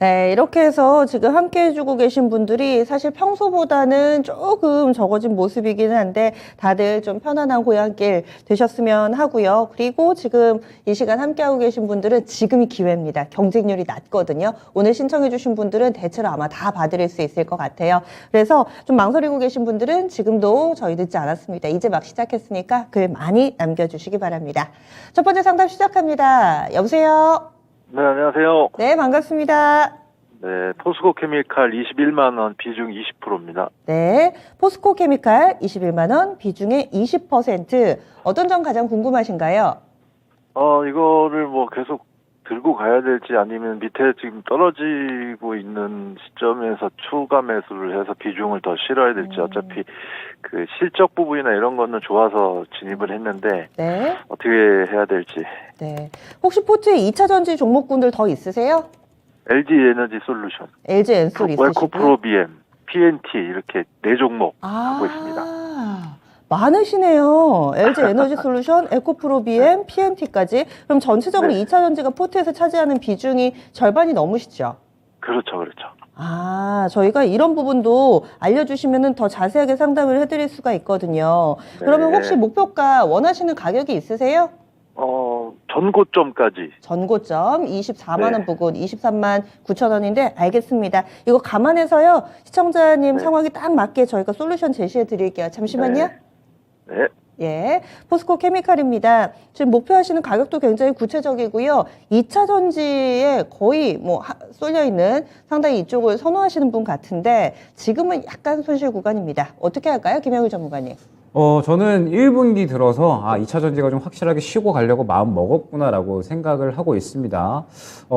네, 이렇게 해서 지금 함께 해주고 계신 분들이 사실 평소보다는 조금 적어진 모습이기는 한데 다들 좀 편안한 고향길 되셨으면 하고요. 그리고 지금 이 시간 함께하고 계신 분들은 지금이 기회입니다. 경쟁률이 낮거든요. 오늘 신청해주신 분들은 대체로 아마 다 봐드릴 수 있을 것 같아요. 그래서 좀 망설이고 계신 분들은 지금도 저희 늦지 않았습니다. 이제 막 시작했으니까 글 많이 남겨주시기 바랍니다. 첫 번째 상담 시작합니다. 여보세요? 네, 안녕하세요. 네, 반갑습니다. 네, 포스코 케미칼 21만 원 비중 20%입니다. 네, 포스코 케미칼 21만 원, 비중의 20%. 어떤 점 가장 궁금하신가요? 이거를 뭐 계속 들고 가야 될지 아니면 밑에 지금 떨어지고 있는 시점에서 추가 매수를 해서 비중을 더 실어야 될지 어차피 그 실적 부분이나 이런 거는 좋아서 진입을 했는데 네, 어떻게 해야 될지. 네. 혹시 포트에 2차 전지 종목군들 더 있으세요? LG 에너지 솔루션, LG 엔솔 있으시고요. 웰코프로 BM, PNT 이렇게 4종목 하고 있습니다. 많으시네요. LG 에너지 솔루션, 에코프로 BM, PNT까지. 그럼 전체적으로 네. 2차 전지가 포트에서 차지하는 비중이 절반이 넘으시죠? 그렇죠, 그렇죠. 저희가 이런 부분도 알려주시면 더 자세하게 상담을 해드릴 수가 있거든요. 네. 그러면 혹시 목표가 원하시는 가격이 있으세요? 전고점까지. 전고점 24만 원 네. 부근 23만 9천 원인데 알겠습니다. 이거 감안해서요. 시청자님 네. 상황에 딱 맞게 저희가 솔루션 제시해 드릴게요. 잠시만요. 네. 예, 포스코 케미칼입니다. 지금 목표하시는 가격도 굉장히 구체적이고요. 2차 전지에 거의 쏠려 있는 상당히 이쪽을 선호하시는 분 같은데 지금은 약간 손실 구간입니다. 어떻게 할까요? 김영일 전문가님. 저는 1분기 들어서 2차 전지가 좀 확실하게 쉬고 가려고 마음 먹었구나라고 생각을 하고 있습니다.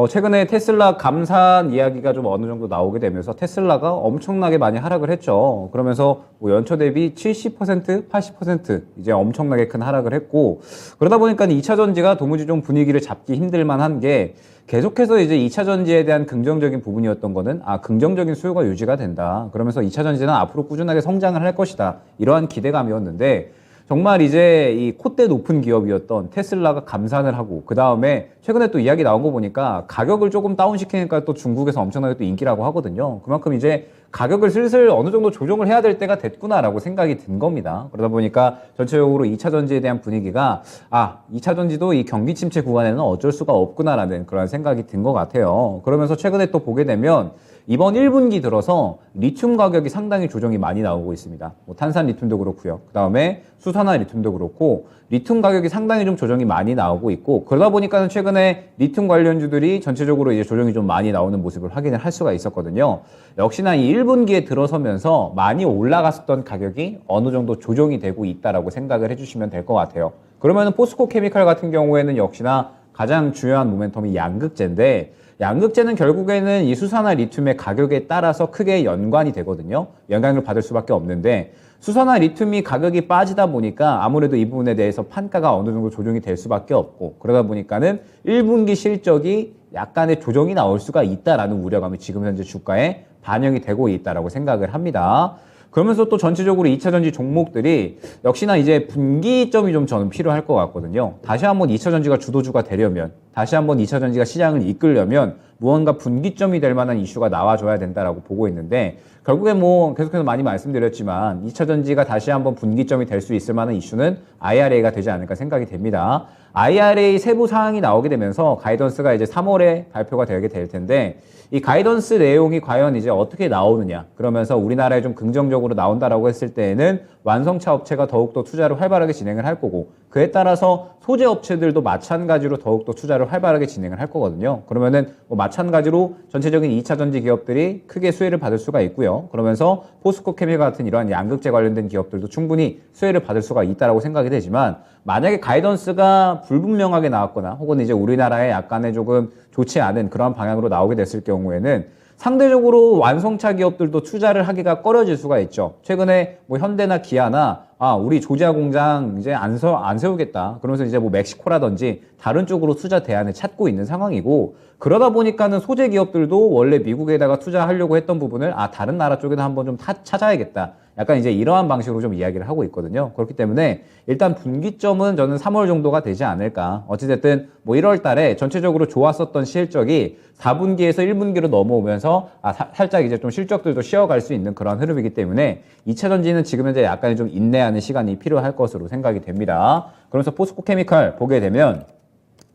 최근에 테슬라 감산 이야기가 좀 어느 정도 나오게 되면서 테슬라가 엄청나게 많이 하락을 했죠. 그러면서 뭐 연초 대비 70%, 80% 이제 엄청나게 큰 하락을 했고, 그러다 보니까 2차 전지가 도무지 좀 분위기를 잡기 힘들 만한 게 계속해서 이제 2차 전지에 대한 긍정적인 부분이었던 거는 긍정적인 수요가 유지가 된다. 그러면서 2차 전지는 앞으로 꾸준하게 성장을 할 것이다. 이러한 기대감이었는데 정말 이제 이 콧대 높은 기업이었던 테슬라가 감산을 하고 그 다음에 최근에 또 이야기 나온 거 보니까 가격을 조금 다운시키니까 또 중국에서 엄청나게 또 인기라고 하거든요. 그만큼 이제 가격을 슬슬 어느 정도 조정을 해야 될 때가 됐구나라고 생각이 든 겁니다. 그러다 보니까 전체적으로 2차 전지에 대한 분위기가 2차 전지도 이 경기 침체 구간에는 어쩔 수가 없구나라는 그런 생각이 든 것 같아요. 그러면서 최근에 또 보게 되면 이번 1분기 들어서 리튬 가격이 상당히 조정이 많이 나오고 있습니다. 탄산 리튬도 그렇고요. 그 다음에 수산화 리튬도 그렇고 리튬 가격이 상당히 좀 조정이 많이 나오고 있고 그러다 보니까 최근에 리튬 관련주들이 전체적으로 이제 조정이 좀 많이 나오는 모습을 확인을 할 수가 있었거든요. 역시나 이 1분기에 들어서면서 많이 올라갔었던 가격이 어느 정도 조정이 되고 있다라고 생각을 해주시면 될 것 같아요. 그러면 포스코 케미칼 같은 경우에는 역시나 가장 중요한 모멘텀이 양극재인데 양극재는 결국에는 이 수산화 리튬의 가격에 따라서 크게 연관이 되거든요. 영향을 받을 수밖에 없는데 수산화 리튬이 가격이 빠지다 보니까 아무래도 이 부분에 대해서 판가가 어느 정도 조정이 될 수밖에 없고 그러다 보니까는 1분기 실적이 약간의 조정이 나올 수가 있다라는 우려감이 지금 현재 주가에 반영이 되고 있다라고 생각을 합니다. 그러면서 또 전체적으로 2차 전지 종목들이 역시나 이제 분기점이 좀 저는 필요할 것 같거든요. 다시 한번 2차 전지가 주도주가 되려면, 다시 한번 2차 전지가 시장을 이끌려면 무언가 분기점이 될 만한 이슈가 나와줘야 된다라고 보고 있는데 결국에 계속해서 많이 말씀드렸지만 2차 전지가 다시 한번 분기점이 될 수 있을 만한 이슈는 IRA가 되지 않을까 생각이 됩니다. IRA 세부 사항이 나오게 되면서 가이던스가 이제 3월에 발표가 되게 될 텐데 이 가이던스 내용이 과연 이제 어떻게 나오느냐 그러면서 우리나라에 좀 긍정적으로 나온다라고 했을 때에는 완성차 업체가 더욱더 투자를 활발하게 진행을 할 거고 그에 따라서 소재 업체들도 마찬가지로 더욱더 투자를 활발하게 진행을 할 거거든요. 그러면은 마찬가지로 전체적인 2차 전지 기업들이 크게 수혜를 받을 수가 있고요. 그러면서 포스코 케미칼 같은 이러한 양극재 관련된 기업들도 충분히 수혜를 받을 수가 있다라고 생각이 되지만 만약에 가이던스가 불분명하게 나왔거나 혹은 이제 우리나라에 약간의 조금 좋지 않은 그런 방향으로 나오게 됐을 경우에는 상대적으로 완성차 기업들도 투자를 하기가 꺼려질 수가 있죠. 최근에 현대나 기아나 우리 조지아 공장 이제 안 세우겠다. 그러면서 이제 멕시코라든지 다른 쪽으로 투자 대안을 찾고 있는 상황이고 그러다 보니까는 소재 기업들도 원래 미국에다가 투자하려고 했던 부분을 다른 나라 쪽에도 한번 좀 찾아야겠다. 약간 이제 이러한 방식으로 좀 이야기를 하고 있거든요. 그렇기 때문에 일단 분기점은 저는 3월 정도가 되지 않을까. 어찌됐든 뭐 1월 달에 전체적으로 좋았었던 실적이 4분기에서 1분기로 넘어오면서 살짝 이제 좀 실적들도 쉬어갈 수 있는 그런 흐름이기 때문에 2차 전지는 지금 현재 약간의 좀 인내하는 시간이 필요할 것으로 생각이 됩니다. 그러면서 포스코 케미칼 보게 되면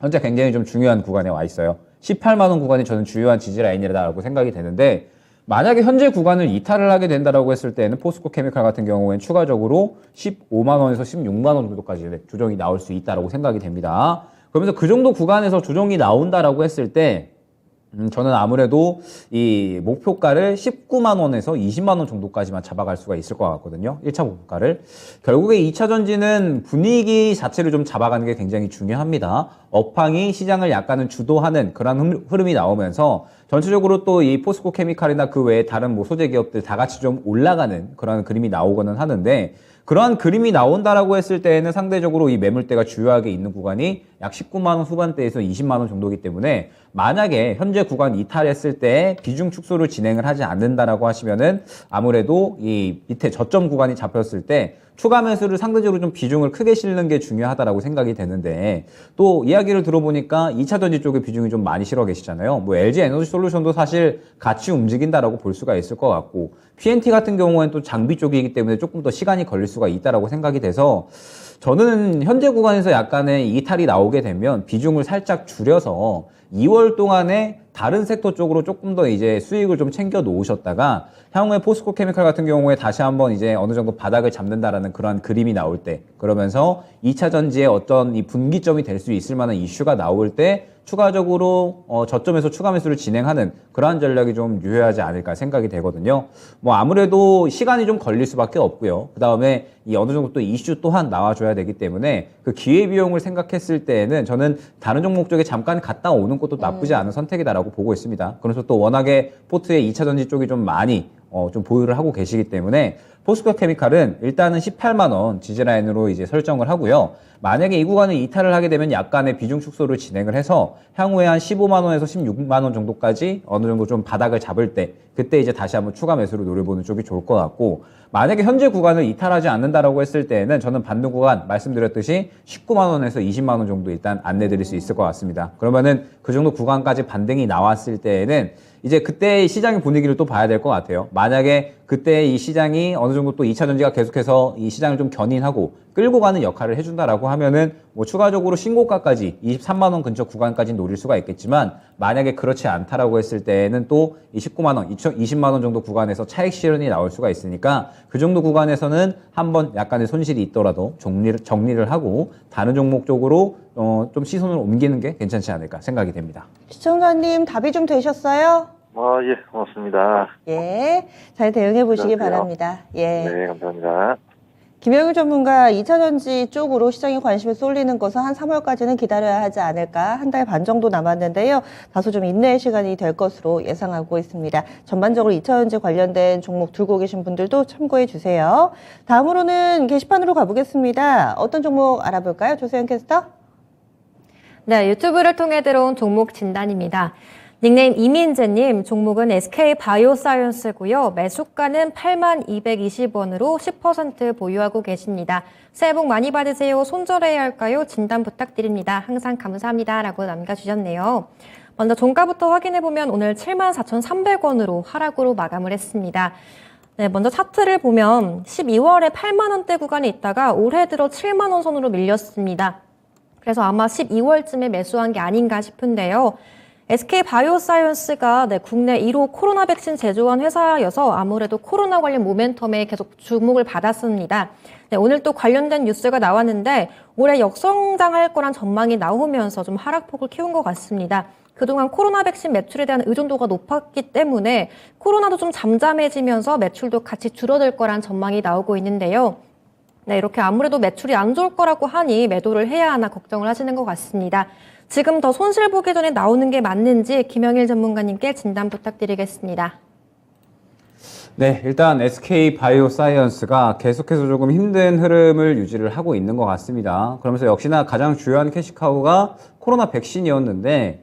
현재 굉장히 좀 중요한 구간에 와 있어요. 18만 원 구간이 저는 주요한 지지 라인이라고 생각이 되는데 만약에 현재 구간을 이탈을 하게 된다라고 했을 때는 포스코 케미칼 같은 경우에는 추가적으로 15만 원에서 16만 원 정도까지 조정이 나올 수 있다라고 생각이 됩니다. 그러면서 그 정도 구간에서 조정이 나온다라고 했을 때 저는 아무래도 이 목표가를 19만 원에서 20만 원 정도까지만 잡아갈 수가 있을 것 같거든요. 1차 목표가를. 결국에 2차 전지는 분위기 자체를 좀 잡아가는 게 굉장히 중요합니다. 업황이 시장을 약간은 주도하는 그런 흐름이 나오면서 전체적으로 또 이 포스코 케미칼이나 그 외에 다른 뭐 소재 기업들 다 같이 좀 올라가는 그런 그림이 나오고는 하는데 그러한 그림이 나온다라고 했을 때에는 상대적으로 이 매물대가 주요하게 있는 구간이 약 19만 원 후반대에서 20만 원 정도이기 때문에 만약에 현재 구간 이탈했을 때 비중 축소를 진행을 하지 않는다라고 하시면은 아무래도 이 밑에 저점 구간이 잡혔을 때 추가 매수를 상대적으로 좀 비중을 크게 실는 게 중요하다라고 생각이 되는데 또 이야기를 들어보니까 2차 전지 쪽에 비중이 좀 많이 실어 계시잖아요. 뭐 LG 에너지 솔루션도 사실 같이 움직인다라고 볼 수가 있을 것 같고 PNT 같은 경우에는 또 장비 쪽이기 때문에 조금 더 시간이 걸릴 수가 있다라고 생각이 돼서 저는 현재 구간에서 약간의 이탈이 나오게 되면 비중을 살짝 줄여서 2월 동안에 다른 섹터 쪽으로 조금 더 이제 수익을 좀 챙겨 놓으셨다가 향후에 포스코 케미칼 같은 경우에 다시 한번 이제 어느 정도 바닥을 잡는다라는 그런 그림이 나올 때 그러면서 2차 전지의 어떤 이 분기점이 될 수 있을 만한 이슈가 나올 때 추가적으로 저점에서 추가 매수를 진행하는 그러한 전략이 좀 유효하지 않을까 생각이 되거든요. 뭐 아무래도 시간이 좀 걸릴 수밖에 없고요. 그 다음에 이 어느 정도 또 이슈 또한 나와줘야 되기 때문에 그 기회비용을 생각했을 때에는 저는 다른 종목 쪽에 잠깐 갔다 오는 것도 나쁘지 않은 선택이다라고 보고 있습니다. 그래서 또 워낙에 포트에 2차 전지 쪽이 좀 많이 좀 보유를 하고 계시기 때문에 포스코 케미칼은 일단은 18만 원 지지라인으로 이제 설정을 하고요. 만약에 이 구간을 이탈을 하게 되면 약간의 비중 축소를 진행을 해서 향후에 한 15만 원에서 16만 원 정도까지 어느 정도 좀 바닥을 잡을 때 그때 이제 다시 한번 추가 매수를 노려보는 쪽이 좋을 것 같고 만약에 현재 구간을 이탈하지 않는다라고 했을 때는 저는 반등 구간 말씀드렸듯이 19만 원에서 20만 원 정도 일단 안내드릴 수 있을 것 같습니다. 그러면은 그 정도 구간까지 반등이 나왔을 때에는 이제 그때 시장의 분위기를 또 봐야 될 것 같아요. 만약에 그때 이 시장이 어느 정도 또 2차 전지가 계속해서 이 시장을 좀 견인하고 끌고 가는 역할을 해준다라고 하면은 뭐 추가적으로 신고가까지 23만 원 근처 구간까지 노릴 수가 있겠지만 만약에 그렇지 않다라고 했을 때는 또 이 19만 원, 20만 원 정도 구간에서 차익 실현이 나올 수가 있으니까 그 정도 구간에서는 한번 약간의 손실이 있더라도 정리를 하고 다른 종목 쪽으로 좀 시선을 옮기는 게 괜찮지 않을까 생각이 됩니다. 시청자님 답이 좀 되셨어요? 예, 고맙습니다. 예, 잘 대응해 보시기 안녕하세요. 바랍니다. 예. 네, 감사합니다. 김영일 전문가 2차 전지 쪽으로 시장에 관심을 쏠리는 것은 한 3월까지는 기다려야 하지 않을까 한 달 반 정도 남았는데요. 다소 좀 인내의 시간이 될 것으로 예상하고 있습니다. 전반적으로 2차 전지 관련된 종목 들고 계신 분들도 참고해 주세요. 다음으로는 게시판으로 가보겠습니다. 어떤 종목 알아볼까요? 조세현 캐스터? 네, 유튜브를 통해 들어온 종목 진단입니다. 닉네임 이민재님, 종목은 SK바이오사이언스고요. 매수가는 8220원으로 10% 보유하고 계십니다. 새해 복 많이 받으세요. 손절해야 할까요? 진단 부탁드립니다. 항상 감사합니다. 라고 남겨주셨네요. 먼저 종가부터 확인해보면 오늘 74,300원으로 하락으로 마감을 했습니다. 네, 먼저 차트를 보면 12월에 8만원대 구간에 있다가 올해 들어 7만원 선으로 밀렸습니다. 그래서 아마 12월쯤에 매수한 게 아닌가 싶은데요. SK바이오사이언스가 국내 1호 코로나 백신 제조한 회사여서 아무래도 코로나 관련 모멘텀에 계속 주목을 받았습니다. 네, 오늘 또 관련된 뉴스가 나왔는데 올해 역성장할 거란 전망이 나오면서 좀 하락폭을 키운 것 같습니다. 그동안 코로나 백신 매출에 대한 의존도가 높았기 때문에 코로나도 좀 잠잠해지면서 매출도 같이 줄어들 거란 전망이 나오고 있는데요. 네, 이렇게 아무래도 매출이 안 좋을 거라고 하니 매도를 해야 하나 걱정을 하시는 것 같습니다. 지금 더 손실 보기 전에 나오는 게 맞는지 김영일 전문가님께 진단 부탁드리겠습니다. 네, 일단 SK바이오사이언스가 계속해서 조금 힘든 흐름을 유지를 하고 있는 것 같습니다. 그러면서 역시나 가장 주요한 캐시카우가 코로나 백신이었는데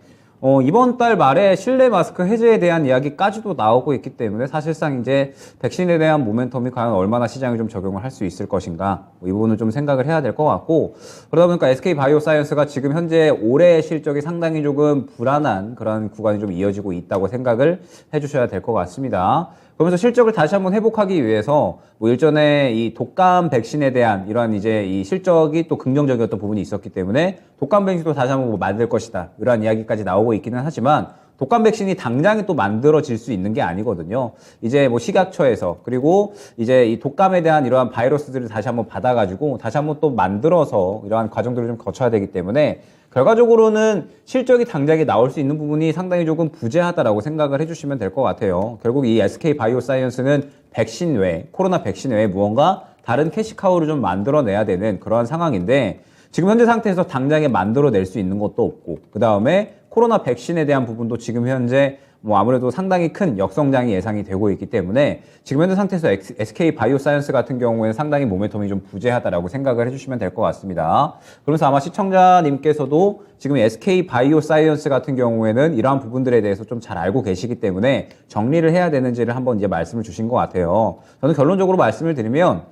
이번 달 말에 실내 마스크 해제에 대한 이야기까지도 나오고 있기 때문에 사실상 이제 백신에 대한 모멘텀이 과연 얼마나 시장에 좀 적용을 할 수 있을 것인가 이 부분은 좀 생각을 해야 될 것 같고 그러다 보니까 SK 바이오사이언스가 지금 현재 올해 실적이 상당히 조금 불안한 그런 구간이 좀 이어지고 있다고 생각을 해주셔야 될 것 같습니다. 그러면서 실적을 다시 한번 회복하기 위해서 뭐 일전에 이 독감 백신에 대한 이러한 이제 이 실적이 또 긍정적이었던 부분이 있었기 때문에 독감 백신도 다시 한번 뭐 만들 것이다 이러한 이야기까지 나오고 있기는 하지만 독감 백신이 당장에 또 만들어질 수 있는 게 아니거든요. 이제 뭐 식약처에서 그리고 이제 이 독감에 대한 이러한 바이러스들을 다시 한번 받아가지고 다시 한번 또 만들어서 이러한 과정들을 좀 거쳐야 되기 때문에 결과적으로는 실적이 당장에 나올 수 있는 부분이 상당히 조금 부재하다라고 생각을 해주시면 될 것 같아요. 결국 이 SK 바이오사이언스는 백신 외에 코로나 백신 외에 무언가 다른 캐시카우를 좀 만들어내야 되는 그러한 상황인데 지금 현재 상태에서 당장에 만들어낼 수 있는 것도 없고 그 다음에 코로나 백신에 대한 부분도 지금 현재 뭐 아무래도 상당히 큰 역성장이 예상이 되고 있기 때문에 지금 현재 상태에서 SK 바이오사이언스 같은 경우에는 상당히 모멘텀이 좀 부재하다라고 생각을 해주시면 될 것 같습니다. 그러면서 아마 시청자님께서도 지금 SK 바이오사이언스 같은 경우에는 이러한 부분들에 대해서 좀 잘 알고 계시기 때문에 정리를 해야 되는지를 한번 이제 말씀을 주신 것 같아요. 저는 결론적으로 말씀을 드리면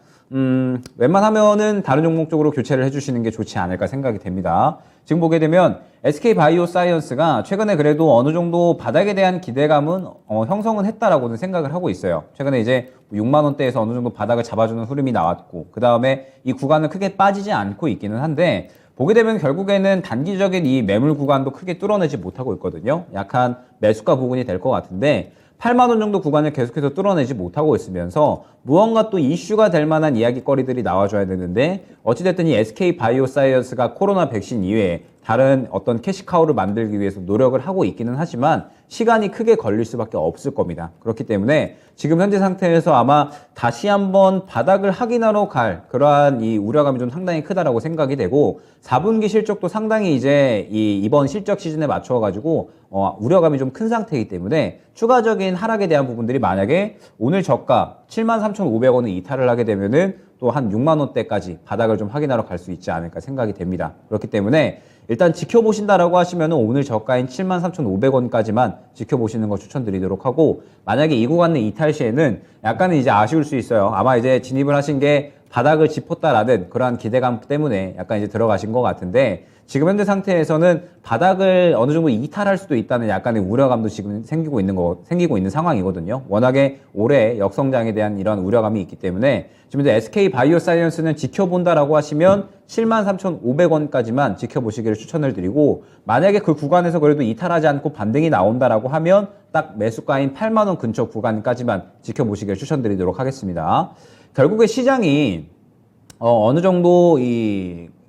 웬만하면은 다른 종목 쪽으로 교체를 해주시는 게 좋지 않을까 생각이 됩니다. 지금 보게 되면 SK 바이오사이언스가 최근에 그래도 어느 정도 바닥에 대한 기대감은 형성은 했다라고는 생각을 하고 있어요. 최근에 이제 6만 원대에서 어느 정도 바닥을 잡아주는 흐름이 나왔고 그 다음에 이 구간은 크게 빠지지 않고 있기는 한데 보게 되면 결국에는 단기적인 이 매물 구간도 크게 뚫어내지 못하고 있거든요. 약한 매수가 부분이 될 것 같은데 8만 원 정도 구간을 계속해서 뚫어내지 못하고 있으면서 무언가 또 이슈가 될 만한 이야기거리들이 나와줘야 되는데 어찌됐든 이 SK 바이오사이언스가 코로나 백신 이외에 다른 어떤 캐시카우를 만들기 위해서 노력을 하고 있기는 하지만 시간이 크게 걸릴 수밖에 없을 겁니다. 그렇기 때문에 지금 현재 상태에서 아마 다시 한번 바닥을 확인하러 갈 그러한 이 우려감이 좀 상당히 크다라고 생각이 되고 4분기 실적도 상당히 이제 이번 실적 시즌에 맞춰가지고 우려감이 좀 큰 상태이기 때문에 추가적인 하락에 대한 부분들이 만약에 오늘 저가 73,500원을 이탈을 하게 되면은 또 한 6만 원대까지 바닥을 좀 확인하러 갈 수 있지 않을까 생각이 됩니다. 그렇기 때문에 일단 지켜보신다라고 하시면은 오늘 저가인 73,500원까지만 지켜보시는 거 추천드리도록 하고 만약에 이 구간의 이탈 시에는 약간은 이제 아쉬울 수 있어요. 아마 이제 진입을 하신 게 바닥을 짚었다라는 그러한 기대감 때문에 약간 이제 들어가신 것 같은데 지금 현재 상태에서는 바닥을 어느 정도 이탈할 수도 있다는 약간의 우려감도 지금 생기고 있는 상황이거든요. 워낙에 올해 역성장에 대한 이런 우려감이 있기 때문에 지금 이제 SK 바이오사이언스는 지켜본다라고 하시면 73,500원까지만 지켜보시기를 추천을 드리고 만약에 그 구간에서 그래도 이탈하지 않고 반등이 나온다라고 하면 딱 매수가인 8만 원 근처 구간까지만 지켜보시기를 추천드리도록 하겠습니다. 결국에 시장이 어느 정도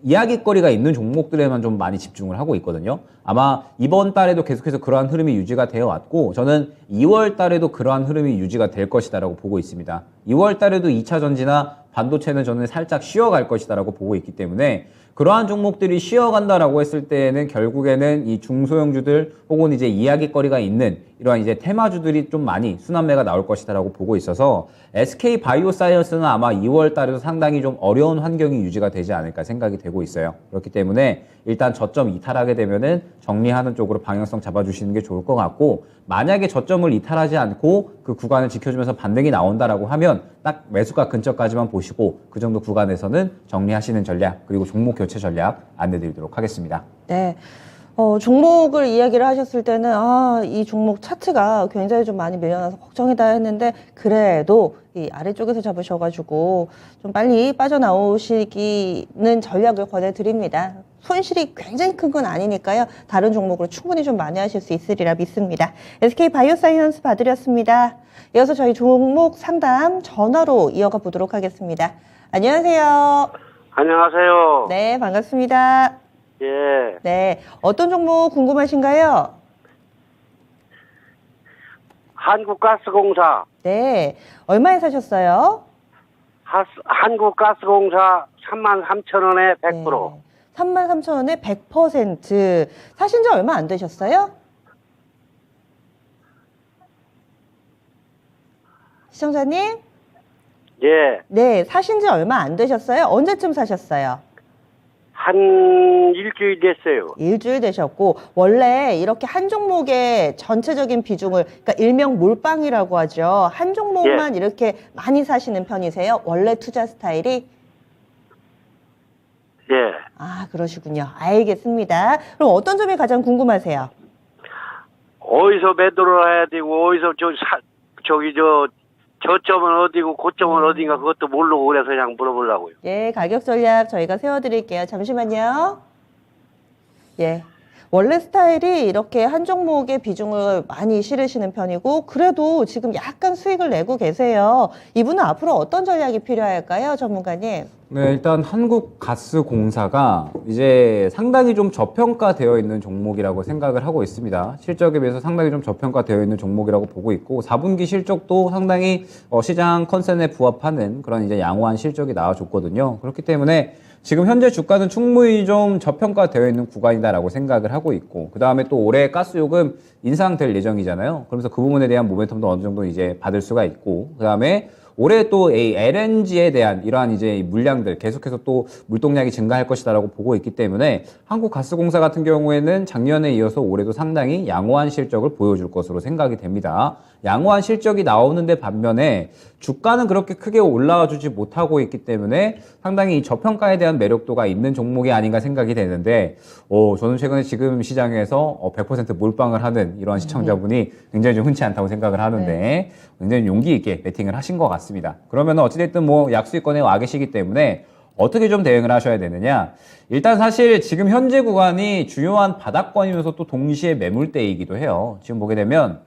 이야기거리가 있는 종목들에만 좀 많이 집중을 하고 있거든요. 아마 이번 달에도 계속해서 그러한 흐름이 유지가 되어 왔고 저는 2월 달에도 그러한 흐름이 유지가 될 것이다라고 보고 있습니다. 2월 달에도 2차 전지나 반도체는 저는 살짝 쉬어갈 것이다라고 보고 있기 때문에 그러한 종목들이 쉬어간다라고 했을 때에는 결국에는 이 중소형주들 혹은 이제 이야기거리가 있는 이러한 이제 테마주들이 좀 많이 순환매가 나올 것이다라고 보고 있어서 SK 바이오사이언스는 아마 2월 달에도 상당히 좀 어려운 환경이 유지가 되지 않을까 생각이 되고 있어요. 그렇기 때문에 일단 저점 이탈하게 되면은 정리하는 쪽으로 방향성 잡아주시는 게 좋을 것 같고 만약에 저점을 이탈하지 않고 그 구간을 지켜주면서 반등이 나온다라고 하면 딱 매수가 근처까지만 보시고 그 정도 구간에서는 정리하시는 전략 그리고 종목 교체 전략 안내드리도록 하겠습니다. 네. 종목을 이야기를 하셨을 때는, 이 종목 차트가 굉장히 좀 많이 밀려나서 걱정이다 했는데, 그래도 이 아래쪽에서 잡으셔가지고 좀 빨리 빠져나오시기는 전략을 권해드립니다. 손실이 굉장히 큰 건 아니니까요. 다른 종목으로 충분히 좀 많이 하실 수 있으리라 믿습니다. SK 바이오사이언스 봐드렸습니다. 이어서 저희 종목 상담 전화로 이어가 보도록 하겠습니다. 안녕하세요. 안녕하세요. 네, 반갑습니다. 예. 네, 어떤 종목 궁금하신가요? 한국가스공사. 네, 얼마에 사셨어요? 한국가스공사 33,000원에 100%. 네, 33,000원에 100%. 사신 지 얼마 안 되셨어요? 시청자님? 예. 네, 사신 지 얼마 안 되셨어요? 언제쯤 사셨어요? 한 일주일 됐어요. 일주일 되셨고, 원래 이렇게 한 종목의 전체적인 비중을, 그러니까 일명 몰빵이라고 하죠. 한 종목만 이렇게 많이 사시는 편이세요? 원래 투자 스타일이? 예. 아, 그러시군요. 알겠습니다. 그럼 어떤 점이 가장 궁금하세요? 어디서 매도를 해야 되고, 어디서 저점은 어디고, 고점은 어딘가 그것도 모르고 그래서 그냥 물어보려고요. 예, 가격 전략 저희가 세워드릴게요. 잠시만요. 예. 원래 스타일이 이렇게 한 종목의 비중을 많이 실으시는 편이고, 그래도 지금 약간 수익을 내고 계세요. 이분은 앞으로 어떤 전략이 필요할까요, 전문가님? 네, 일단 한국가스공사가 이제 상당히 좀 저평가되어 있는 종목이라고 생각을 하고 있습니다. 실적에 비해서 상당히 좀 저평가되어 있는 종목이라고 보고 있고, 4분기 실적도 상당히 시장 컨센에 부합하는 그런 이제 양호한 실적이 나와줬거든요. 그렇기 때문에 지금 현재 주가는 충분히 좀 저평가되어 있는 구간이다라고 생각을 하고 있고, 그 다음에 또 올해 가스요금 인상될 예정이잖아요. 그러면서 그 부분에 대한 모멘텀도 어느 정도 이제 받을 수가 있고, 그 다음에 올해 또 LNG에 대한 이러한 이제 물량들 계속해서 또 물동량이 증가할 것이다라고 보고 있기 때문에 한국가스공사 같은 경우에는 작년에 이어서 올해도 상당히 양호한 실적을 보여줄 것으로 생각이 됩니다. 양호한 실적이 나오는데 반면에 주가는 그렇게 크게 올라와 주지 못하고 있기 때문에 상당히 이 저평가에 대한 매력도가 있는 종목이 아닌가 생각이 되는데, 저는 최근에 지금 시장에서 100% 몰빵을 하는 이러한 시청자분이 굉장히 좀 흔치 않다고 생각을 하는데, 굉장히 용기 있게 베팅을 하신 것 같습니다. 그러면 어찌됐든 뭐 약수익권에 와 계시기 때문에 어떻게 좀 대응을 하셔야 되느냐. 일단 사실 지금 현재 구간이 중요한 바닥권이면서 또 동시에 매물대이기도 해요. 지금 보게 되면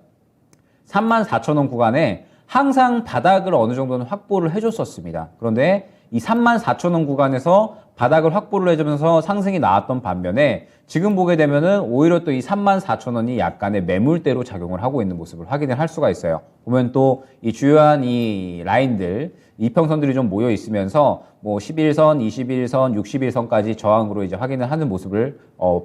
34,000원 구간에 항상 바닥을 어느 정도는 확보를 해줬었습니다. 그런데 이 34,000원 구간에서 바닥을 확보를 해주면서 상승이 나왔던 반면에 지금 보게 되면은 오히려 또 이 34,000원이 약간의 매물대로 작용을 하고 있는 모습을 확인을 할 수가 있어요. 보면 또 이 주요한 이 라인들, 이평선들이 좀 모여 있으면서 뭐 11선, 21선, 61선까지 저항으로 이제 확인을 하는 모습을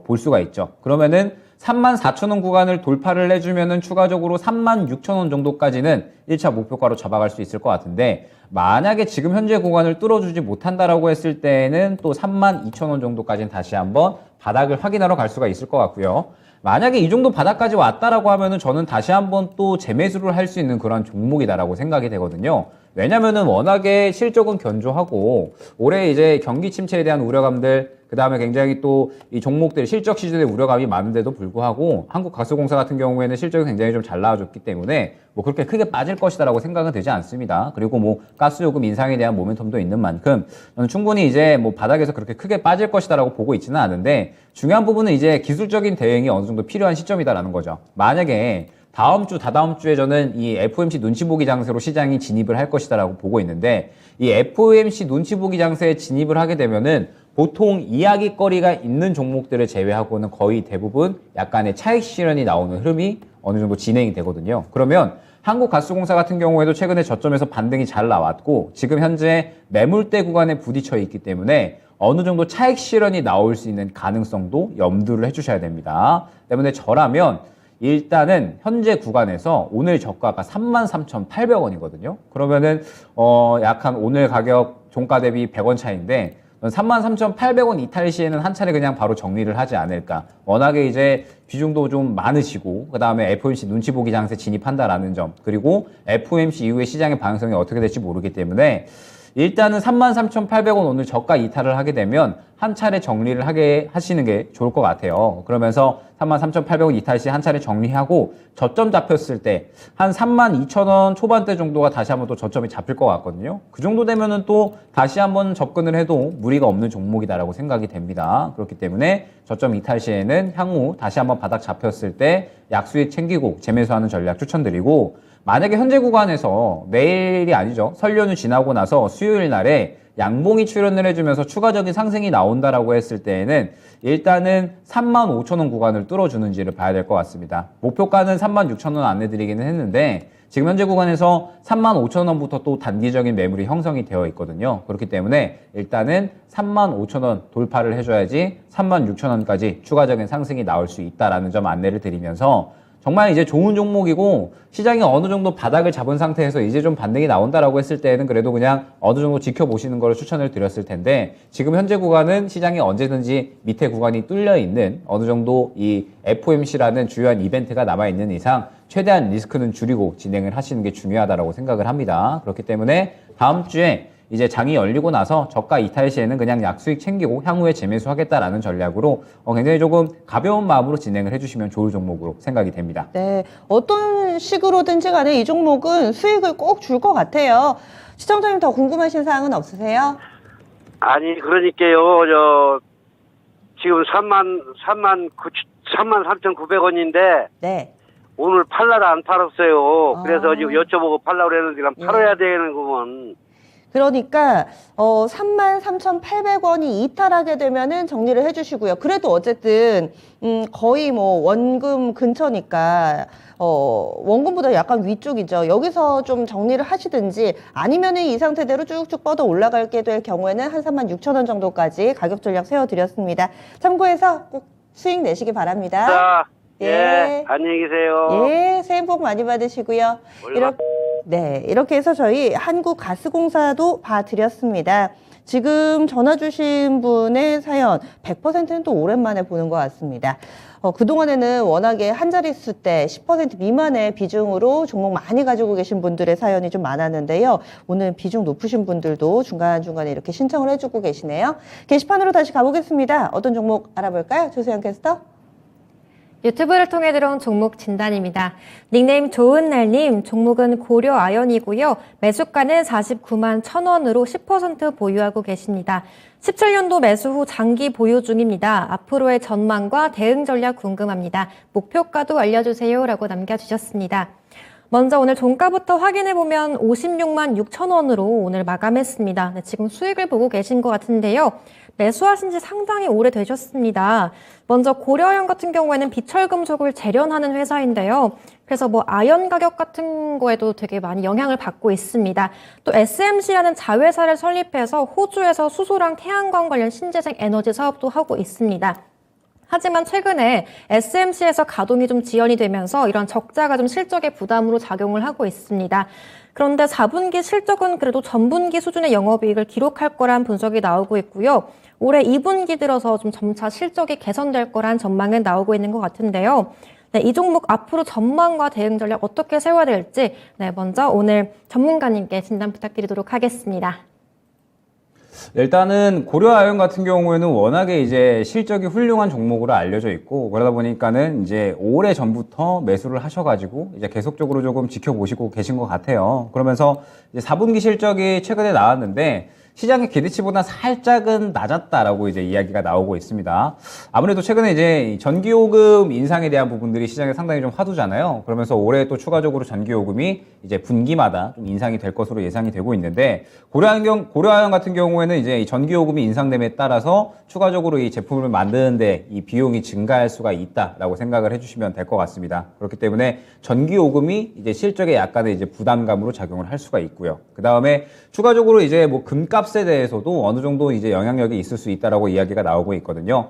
볼 수가 있죠. 그러면은 34,000원 구간을 돌파를 해주면은 추가적으로 36,000원 정도까지는 1차 목표가로 잡아갈 수 있을 것 같은데, 만약에 지금 현재 구간을 뚫어주지 못한다라고 했을 때는 또 32,000원 정도까지는 다시 한번 바닥을 확인하러 갈 수가 있을 것 같고요. 만약에 이 정도 바닥까지 왔다라고 하면은 저는 다시 한번 또 재매수를 할 수 있는 그런 종목이다라고 생각이 되거든요. 왜냐면은 워낙에 실적은 견조하고 올해 이제 경기 침체에 대한 우려감들, 그 다음에 굉장히 또 이 종목들 실적 시즌에 우려감이 많은데도 불구하고 한국가스공사 같은 경우에는 실적이 굉장히 좀 잘 나와줬기 때문에 뭐 그렇게 크게 빠질 것이다라고 생각은 되지 않습니다. 그리고 뭐 가스요금 인상에 대한 모멘텀도 있는 만큼 저는 충분히 이제 뭐 바닥에서 그렇게 크게 빠질 것이다라고 보고 있지는 않은데, 중요한 부분은 이제 기술적인 대응이 어느 정도 필요한 시점이다라는 거죠. 만약에 다음 주, 다다음 주에 저는 이 FOMC 눈치 보기 장세로 시장이 진입을 할 것이다라고 보고 있는데, 이 FOMC 눈치 보기 장세에 진입을 하게 되면은 보통 이야기거리가 있는 종목들을 제외하고는 거의 대부분 약간의 차익 실현이 나오는 흐름이 어느 정도 진행이 되거든요. 그러면 한국가스공사 같은 경우에도 최근에 저점에서 반등이 잘 나왔고 지금 현재 매물대 구간에 부딪혀 있기 때문에 어느 정도 차익 실현이 나올 수 있는 가능성도 염두를 해주셔야 됩니다. 때문에 저라면 일단은 현재 구간에서 오늘 저가가 33,800원이거든요. 그러면은 약 한 오늘 가격 종가 대비 100원 차이인데 33,800원 이탈 시에는 한 차례 그냥 바로 정리를 하지 않을까. 워낙에 이제 비중도 좀 많으시고 그 다음에 FOMC 눈치 보기 장세 진입한다라는 점, 그리고 FOMC 이후에 시장의 방향성이 어떻게 될지 모르기 때문에 일단은 33,800원 오늘 저가 이탈을 하게 되면 한 차례 정리를 하시는 게 좋을 것 같아요. 그러면서 33,800원 이탈 시 한 차례 정리하고 저점 잡혔을 때 한 32,000원 초반대 정도가 다시 한번 또 저점이 잡힐 것 같거든요. 그 정도 되면은 또 다시 한번 접근을 해도 무리가 없는 종목이다라고 생각이 됩니다. 그렇기 때문에 저점 이탈 시에는 향후 다시 한번 바닥 잡혔을 때 약수익 챙기고 재매수하는 전략 추천드리고, 만약에 현재 구간에서 내일이 아니죠, 설 연휴 지나고 나서 수요일 날에 양봉이 출현을 해주면서 추가적인 상승이 나온다라고 했을 때에는 일단은 35,000원 구간을 뚫어주는지를 봐야 될 것 같습니다. 목표가는 36,000원 안내드리기는 했는데 지금 현재 구간에서 35,000원부터 또 단기적인 매물이 형성이 되어 있거든요. 그렇기 때문에 일단은 35,000원 돌파를 해줘야지 36,000원까지 추가적인 상승이 나올 수 있다라는 점 안내를 드리면서, 정말 이제 좋은 종목이고 시장이 어느 정도 바닥을 잡은 상태에서 이제 좀 반등이 나온다라고 했을 때에는 그래도 그냥 어느 정도 지켜보시는 걸 추천을 드렸을 텐데 지금 현재 구간은 시장이 언제든지 밑에 구간이 뚫려 있는 어느 정도 이 FOMC라는 주요한 이벤트가 남아있는 이상 최대한 리스크는 줄이고 진행을 하시는 게 중요하다고 생각을 합니다. 그렇기 때문에 다음 주에 이제 장이 열리고 나서 저가 이탈 시에는 그냥 약수익 챙기고 향후에 재매수하겠다라는 전략으로 굉장히 조금 가벼운 마음으로 진행을 해주시면 좋을 종목으로 생각이 됩니다. 네, 어떤 식으로든지 간에 이 종목은 수익을 꼭 줄 것 같아요. 시청자님 더 궁금하신 사항은 없으세요? 아니, 그러니까요, 지금 33,900원인데, 네. 오늘 팔라라 안 팔았어요. 그래서 아. 지금 여쭤보고 팔라고 그랬는데, 그럼 팔아야 되는 거면. 그러니까 33,800원이 이탈하게 되면은 정리를 해주시고요. 그래도 어쨌든 거의 뭐 원금 근처니까 원금보다 약간 위쪽이죠. 여기서 좀 정리를 하시든지 아니면은 이 상태대로 쭉쭉 뻗어 올라가게 될 경우에는 한 36,000원 정도까지 가격 전략 세워드렸습니다. 참고해서 꼭 수익 내시기 바랍니다. 자, 예. 예, 안녕히 계세요. 예, 새해 복 많이 받으시고요. 이렇게 해서 저희 한국가스공사도 봐드렸습니다. 지금 전화 주신 분의 사연 100%는 또 오랜만에 보는 것 같습니다. 그동안에는 워낙에 한 자릿수 때 10% 미만의 비중으로 종목 많이 가지고 계신 분들의 사연이 좀 많았는데요. 오늘 비중 높으신 분들도 중간중간에 이렇게 신청을 해주고 계시네요. 게시판으로 다시 가보겠습니다. 어떤 종목 알아볼까요? 조세현 캐스터? 유튜브를 통해 들어온 종목 진단입니다. 닉네임 좋은날님, 종목은 고려아연이고요. 매수가는 49만 1,000원으로 10% 보유하고 계십니다. 17년도 매수 후 장기 보유 중입니다. 앞으로의 전망과 대응 전략 궁금합니다. 목표가도 알려주세요 라고 남겨주셨습니다. 먼저 오늘 종가부터 확인해보면 56만 6,000원으로 오늘 마감했습니다. 네, 지금 수익을 보고 계신 것 같은데요. 매수하신 지 상당히 오래되셨습니다. 먼저 고려아연 같은 경우에는 비철금속을 재련하는 회사인데요. 그래서 뭐 아연 가격 같은 거에도 되게 많이 영향을 받고 있습니다. 또 SMC라는 자회사를 설립해서 호주에서 수소랑 태양광 관련 신재생 에너지 사업도 하고 있습니다. 하지만 최근에 SMC에서 가동이 좀 지연이 되면서 이런 적자가 좀 실적의 부담으로 작용을 하고 있습니다. 그런데 4분기 실적은 그래도 전분기 수준의 영업이익을 기록할 거란 분석이 나오고 있고요. 올해 2분기 들어서 좀 점차 실적이 개선될 거란 전망은 나오고 있는 것 같은데요. 네, 이 종목 앞으로 전망과 대응 전략 어떻게 세워야 될지 먼저 오늘 전문가님께 진단 부탁드리도록 하겠습니다. 일단은 고려아연 같은 경우에는 워낙에 이제 실적이 훌륭한 종목으로 알려져 있고 그러다 보니까는 이제 오래 전부터 매수를 하셔가지고 이제 계속적으로 조금 지켜보시고 계신 것 같아요. 그러면서 이제 4분기 실적이 최근에 나왔는데 시장의 기대치보다 살짝은 낮았다라고 이제 이야기가 나오고 있습니다. 아무래도 최근에 이제 전기요금 인상에 대한 부분들이 시장에 상당히 좀 화두잖아요. 그러면서 올해 또 추가적으로 전기요금이 이제 분기마다 좀 인상이 될 것으로 예상이 되고 있는데 고려아연 같은 경우에는 이제 이 전기요금이 인상됨에 따라서 추가적으로 이 제품을 만드는데 이 비용이 증가할 수가 있다라고 생각을 해주시면 될 것 같습니다. 그렇기 때문에 전기요금이 이제 실적에 약간의 이제 부담감으로 작용을 할 수가 있고요. 그 다음에 추가적으로 이제 뭐 금값에 대해서도 어느 정도 이제 영향력이 있을 수 있다라고 이야기가 나오고 있거든요.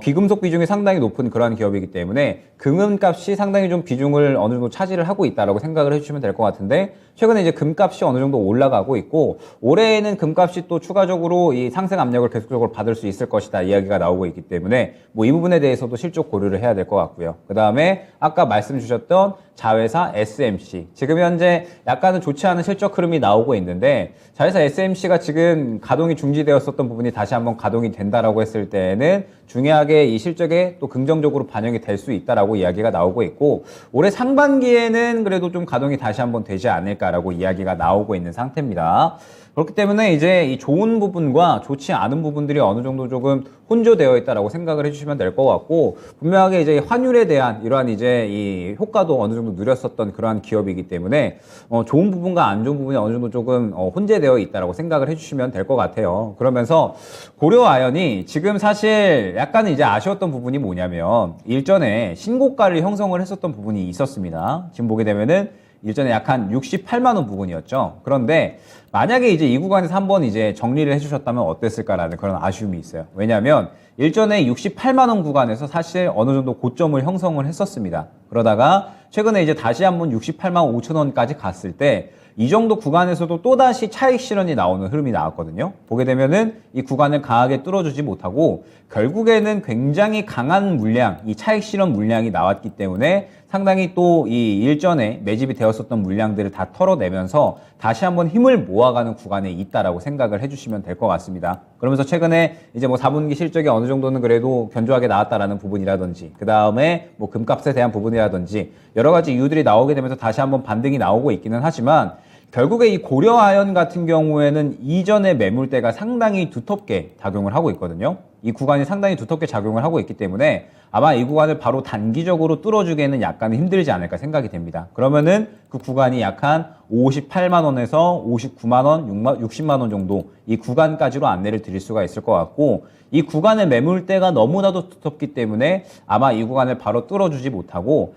귀금속 비중이 상당히 높은 그러한 기업이기 때문에 금은값이 상당히 좀 비중을 어느 정도 차지를 하고 있다라고 생각을 해주시면 될 것 같은데 최근에 이제 금값이 어느 정도 올라가고 있고 올해에는 금값이 또 추가적으로 이 상승 압력을 계속적으로 받을 수 있을 것이다 이야기가 나오고 있기 때문에 뭐 이 부분에 대해서도 실적 고려를 해야 될 것 같고요. 그 다음에 아까 말씀 주셨던 자회사 SMC 지금 현재 약간은 좋지 않은 실적 흐름이 나오고 있는데 자회사 SMC가 지금 가동이 중지되었었던 부분이 다시 한번 가동이 된다라고 했을 때에는 중요하게 이 실적에 또 긍정적으로 반영이 될 수 있다라고 이야기가 나오고 있고 올해 상반기에는 그래도 좀 가동이 다시 한번 되지 않을까라고 이야기가 나오고 있는 상태입니다. 그렇기 때문에 이제 이 좋은 부분과 좋지 않은 부분들이 어느 정도 조금 혼조되어 있다라고 생각을 해주시면 될 것 같고 분명하게 이제 환율에 대한 이러한 이제 이 효과도 어느 정도 누렸었던 그러한 기업이기 때문에 좋은 부분과 안 좋은 부분이 어느 정도 조금 혼재되어 있다라고 생각을 해주시면 될 것 같아요. 그러면서 고려아연이 지금 사실 약간 이제 아쉬웠던 부분이 뭐냐면 일전에 신고가를 형성을 했었던 부분이 있었습니다. 지금 보게 되면은 일전에 약 한 68만 원 부근이었죠. 그런데 만약에 이제 이 구간에서 한번 이제 정리를 해주셨다면 어땠을까라는 그런 아쉬움이 있어요. 왜냐하면 일전에 68만 원 구간에서 사실 어느 정도 고점을 형성을 했었습니다. 그러다가 최근에 이제 다시 한번 68만 5천 원까지 갔을 때 이 정도 구간에서도 또다시 차익 실현이 나오는 흐름이 나왔거든요. 보게 되면은 이 구간을 강하게 뚫어주지 못하고 결국에는 굉장히 강한 물량, 이 차익 실현 물량이 나왔기 때문에 상당히 또 이 일전에 매집이 되었었던 물량들을 다 털어내면서 다시 한번 힘을 모아가는 구간에 있다라고 생각을 해주시면 될 것 같습니다. 그러면서 최근에 이제 뭐 4분기 실적이 어느 정도는 그래도 견조하게 나왔다라는 부분이라든지 그 다음에 뭐 금값에 대한 부분이라든지 여러 가지 이유들이 나오게 되면서 다시 한번 반등이 나오고 있기는 하지만 결국에 이 고려아연 같은 경우에는 이전의 매물대가 상당히 두텁게 작용을 하고 있거든요. 이 구간이 상당히 두텁게 작용을 하고 있기 때문에 아마 이 구간을 바로 단기적으로 뚫어주기에는 약간 힘들지 않을까 생각이 됩니다. 그러면은 그 구간이 약 한 58만 원에서 59만 원, 60만 원 정도 이 구간까지로 안내를 드릴 수가 있을 것 같고 이 구간의 매물대가 너무나도 두텁기 때문에 아마 이 구간을 바로 뚫어주지 못하고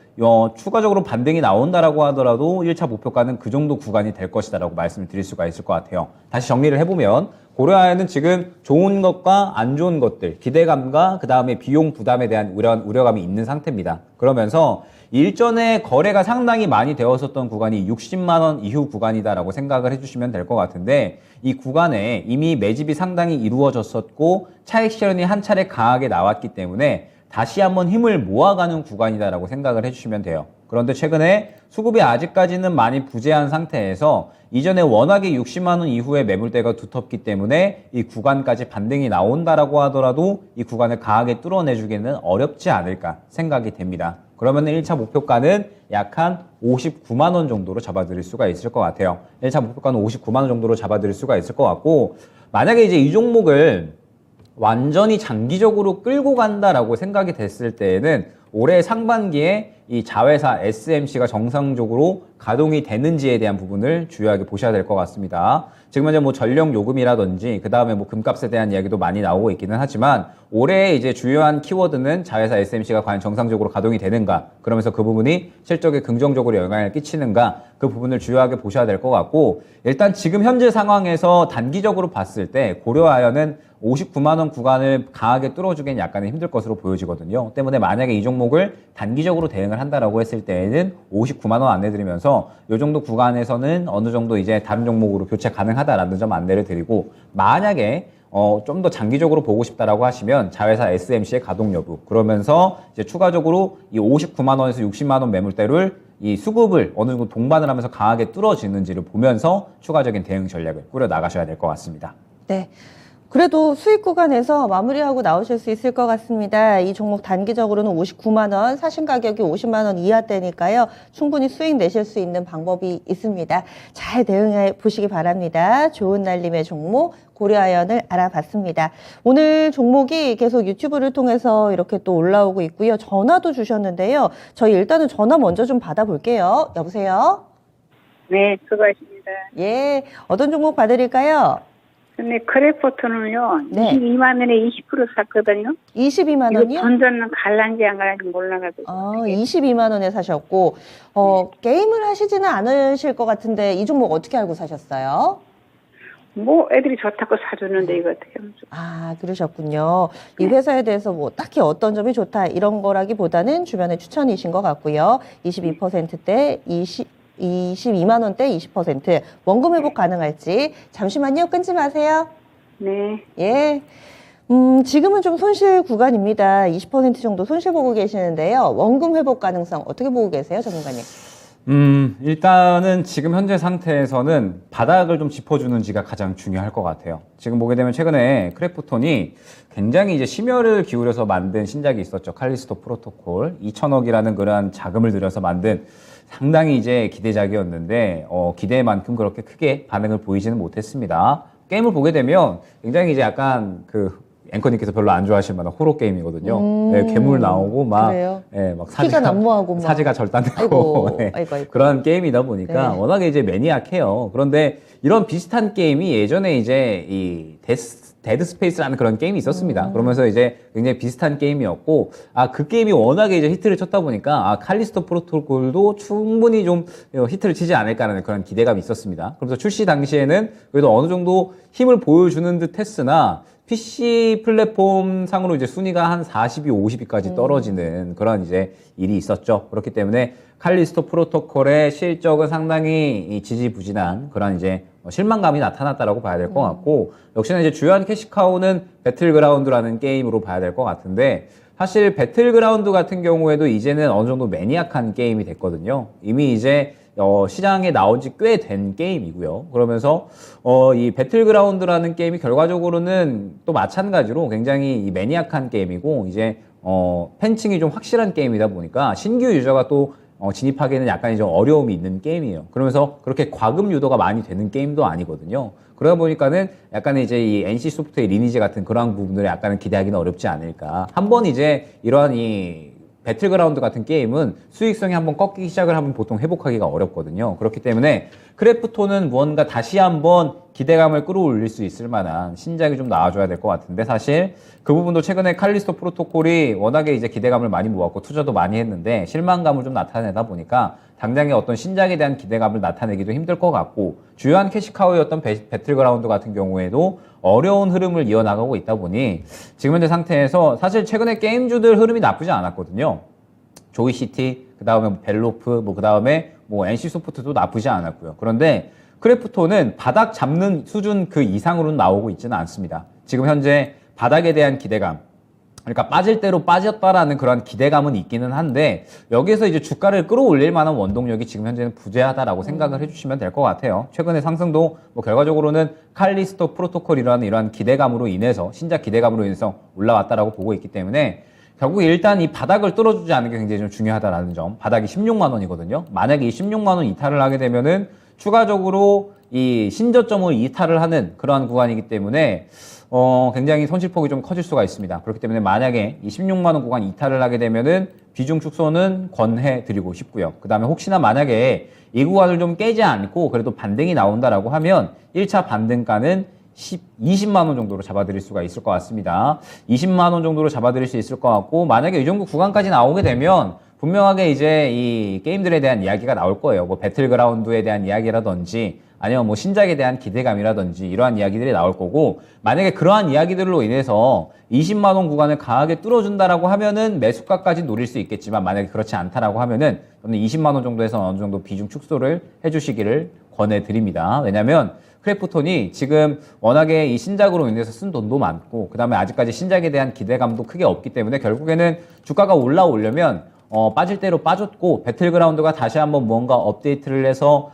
추가적으로 반등이 나온다라고 하더라도 1차 목표가는 그 정도 구간이 될 것이다라고 말씀을 드릴 수가 있을 것 같아요. 다시 정리를 해보면 고려아연은 지금 좋은 것과 안 좋은 것들, 기대감과 그 다음에 비용 부담에 대한 우려감이 있는 상태입니다. 그러면서 일전에 거래가 상당히 많이 되었었던 구간이 60만 원 이후 구간이다라고 생각을 해주시면 될 것 같은데 이 구간에 이미 매집이 상당히 이루어졌었고 차익 실현이 한 차례 강하게 나왔기 때문에 다시 한번 힘을 모아가는 구간이다라고 생각을 해주시면 돼요. 그런데 최근에 수급이 아직까지는 많이 부재한 상태에서 이전에 워낙에 60만 원 이후에 매물대가 두텁기 때문에 이 구간까지 반등이 나온다라고 하더라도 이 구간을 강하게 뚫어내주기는 어렵지 않을까 생각이 됩니다. 그러면 1차 목표가는 약 한 59만 원 정도로 잡아드릴 수가 있을 것 같아요. 1차 목표가는 59만 원 정도로 잡아드릴 수가 있을 것 같고 만약에 이제 이 종목을 완전히 장기적으로 끌고 간다라고 생각이 됐을 때에는 올해 상반기에 이 자회사 SMC가 정상적으로 가동이 되는지에 대한 부분을 주요하게 보셔야 될 것 같습니다. 지금 현재 뭐 전력 요금이라든지 그 다음에 뭐 금값에 대한 이야기도 많이 나오고 있기는 하지만 올해 이제 주요한 키워드는 자회사 SMC가 과연 정상적으로 가동이 되는가, 그러면서 그 부분이 실적에 긍정적으로 영향을 끼치는가, 그 부분을 주요하게 보셔야 될 것 같고 일단 지금 현재 상황에서 단기적으로 봤을 때 고려아연은 59만 원 구간을 강하게 뚫어주기엔 약간은 힘들 것으로 보여지거든요. 때문에 만약에 이 종목을 단기적으로 대응을 한다라고 했을 때에는 59만 원 안내드리면서 이 정도 구간에서는 어느 정도 이제 다른 종목으로 교체 가능하다라는 점 안내를 드리고 만약에 좀 더 장기적으로 보고 싶다라고 하시면 자회사 SMC의 가동 여부, 그러면서 이제 추가적으로 이 59만 원에서 60만 원 매물대를 이 수급을 어느 정도 동반을 하면서 강하게 뚫어지는지를 보면서 추가적인 대응 전략을 꾸려 나가셔야 될 것 같습니다. 네. 그래도 수익 구간에서 마무리하고 나오실 수 있을 것 같습니다. 이 종목 단기적으로는 59만 원, 사신 가격이 50만 원 이하대니까요. 충분히 수익 내실 수 있는 방법이 있습니다. 잘 대응해 보시기 바랍니다. 좋은 날림의 종목 고려아연을 알아봤습니다. 오늘 종목이 계속 유튜브를 통해서 이렇게 또 올라오고 있고요. 전화도 주셨는데요. 저희 일단은 전화 먼저 좀 받아볼게요. 여보세요? 네, 수고하십니다. 예, 어떤 종목 받으릴까요? 근데 크래프톤을요, 네. 22만 원에 20% 샀거든요. 22만 이거 원이요? 전전은 갈란지 안 갈란지 몰라가지고. 22만 원에 사셨고, 게임을 하시지는 않으실 것 같은데, 이 종목 어떻게 알고 사셨어요? 뭐 애들이 좋다고 사주는데 이거 어떻게 하면 좋 아, 그러셨군요. 이 회사에 대해서 뭐 딱히 어떤 점이 좋다, 이런 거라기보다는 주변의 추천이신 것 같고요. 22%대 22만 원대 20% 원금 회복 가능할지. 잠시만요. 끊지 마세요. 네. 예. 지금은 좀 손실 구간입니다. 20% 정도 손실 보고 계시는데요. 원금 회복 가능성 어떻게 보고 계세요, 전문가님? 일단은 지금 현재 상태에서는 바닥을 좀 짚어주는지가 가장 중요할 것 같아요. 지금 보게 되면 최근에 크래프톤이 굉장히 이제 심혈을 기울여서 만든 신작이 있었죠. 칼리스토 프로토콜 2천억이라는 그러한 자금을 들여서 만든 상당히 이제 기대작이었는데 기대만큼 그렇게 크게 반응을 보이지는 못했습니다. 게임을 보게 되면 굉장히 이제 약간 그 앵커님께서 별로 안 좋아하실 만한 호러 게임이거든요. 네, 괴물 나오고 막, 그래요? 예, 막 피가 난무하고 막. 사지가 절단되고 아이고, 네, 아이고, 아이고. 그런 게임이다 보니까 네. 워낙에 이제 매니악해요. 그런데 이런 비슷한 게임이 예전에 이제 이 데드 스페이스라는 그런 게임이 있었습니다. 그러면서 이제 굉장히 비슷한 게임이었고, 그 게임이 워낙에 이제 히트를 쳤다 보니까, 칼리스토 프로토콜도 충분히 좀 히트를 치지 않을까라는 그런 기대감이 있었습니다. 그래서 출시 당시에는 그래도 어느 정도 힘을 보여주는 듯 했으나, PC 플랫폼 상으로 이제 순위가 한 40위, 50위까지 떨어지는 그런 이제 일이 있었죠. 그렇기 때문에 칼리스토 프로토콜의 실적은 상당히 지지부진한 그런 이제 실망감이 나타났다라고 봐야 될 것 같고, 역시나 이제 주요한 캐시카우는 배틀그라운드라는 게임으로 봐야 될 것 같은데, 사실 배틀그라운드 같은 경우에도 이제는 어느 정도 매니악한 게임이 됐거든요. 이미 이제 시장에 나온 지 꽤 된 게임이고요. 그러면서 이 배틀그라운드라는 게임이 결과적으로는 또 마찬가지로 굉장히 이 매니악한 게임이고, 이제 팬층이 좀 확실한 게임이다 보니까 신규 유저가 또 진입하기에는 약간의 좀 어려움이 있는 게임이에요. 그러면서 그렇게 과금 유도가 많이 되는 게임도 아니거든요. 그러다 보니까는 약간의 이제 이 NC 소프트의 리니지 같은 그러한 부분들을 약간은 기대하기는 어렵지 않을까. 한번 이제 이러한 이 배틀그라운드 같은 게임은 수익성이 한번 꺾이기 시작을 하면 보통 회복하기가 어렵거든요. 그렇기 때문에 크래프톤은 무언가 다시 한번 기대감을 끌어올릴 수 있을 만한 신작이 좀 나와줘야 될 것 같은데, 사실 그 부분도 최근에 칼리스토 프로토콜이 워낙에 이제 기대감을 많이 모았고 투자도 많이 했는데 실망감을 좀 나타내다 보니까 당장의 어떤 신작에 대한 기대감을 나타내기도 힘들 것 같고, 주요한 캐시카우였던 배틀그라운드 같은 경우에도 어려운 흐름을 이어나가고 있다 보니 지금 현재 상태에서 사실 최근에 게임주들 흐름이 나쁘지 않았거든요. 조이시티, 그 다음에 벨로프, 그 다음에 NC소프트도 나쁘지 않았고요. 그런데 크래프톤은 바닥 잡는 수준 그 이상으로는 나오고 있지는 않습니다. 지금 현재 바닥에 대한 기대감, 그러니까 빠질 대로 빠졌다라는 그런 기대감은 있기는 한데, 여기에서 이제 주가를 끌어올릴 만한 원동력이 지금 현재는 부재하다라고 생각을 해주시면 될 것 같아요. 최근의 상승도 결과적으로는 칼리스토 프로토콜이라는 이러한 기대감으로 인해서, 신작 기대감으로 인해서 올라왔다라고 보고 있기 때문에 결국 일단 이 바닥을 뚫어주지 않는 게 굉장히 좀 중요하다라는 점. 바닥이 16만 원이거든요. 만약에 이 16만 원 이탈을 하게 되면은 추가적으로 이 신저점을 이탈을 하는 그러한 구간이기 때문에 굉장히 손실폭이 좀 커질 수가 있습니다. 그렇기 때문에 만약에 이 16만 원 구간 이탈을 하게 되면은 비중 축소는 권해드리고 싶고요. 그 다음에 혹시나 만약에 이 구간을 좀 깨지 않고 그래도 반등이 나온다라고 하면 1차 반등가는 20만 원 정도로 잡아드릴 수가 있을 것 같습니다. 20만 원 정도로 잡아드릴 수 있을 것 같고, 만약에 이 정도 구간까지 나오게 되면 분명하게 이제 이 게임들에 대한 이야기가 나올 거예요. 배틀그라운드에 대한 이야기라든지 아니면 신작에 대한 기대감이라든지 이러한 이야기들이 나올 거고, 만약에 그러한 이야기들로 인해서 20만 원 구간을 강하게 뚫어준다라고 하면은 매수가까지 노릴 수 있겠지만, 만약에 그렇지 않다라고 하면은 저는 20만 원 정도에서 어느 정도 비중 축소를 해주시기를 권해드립니다. 왜냐면 크래프톤이 지금 워낙에 이 신작으로 인해서 쓴 돈도 많고, 그 다음에 아직까지 신작에 대한 기대감도 크게 없기 때문에 결국에는 주가가 올라오려면 빠질 대로 빠졌고, 배틀그라운드가 다시 한번 무언가 업데이트를 해서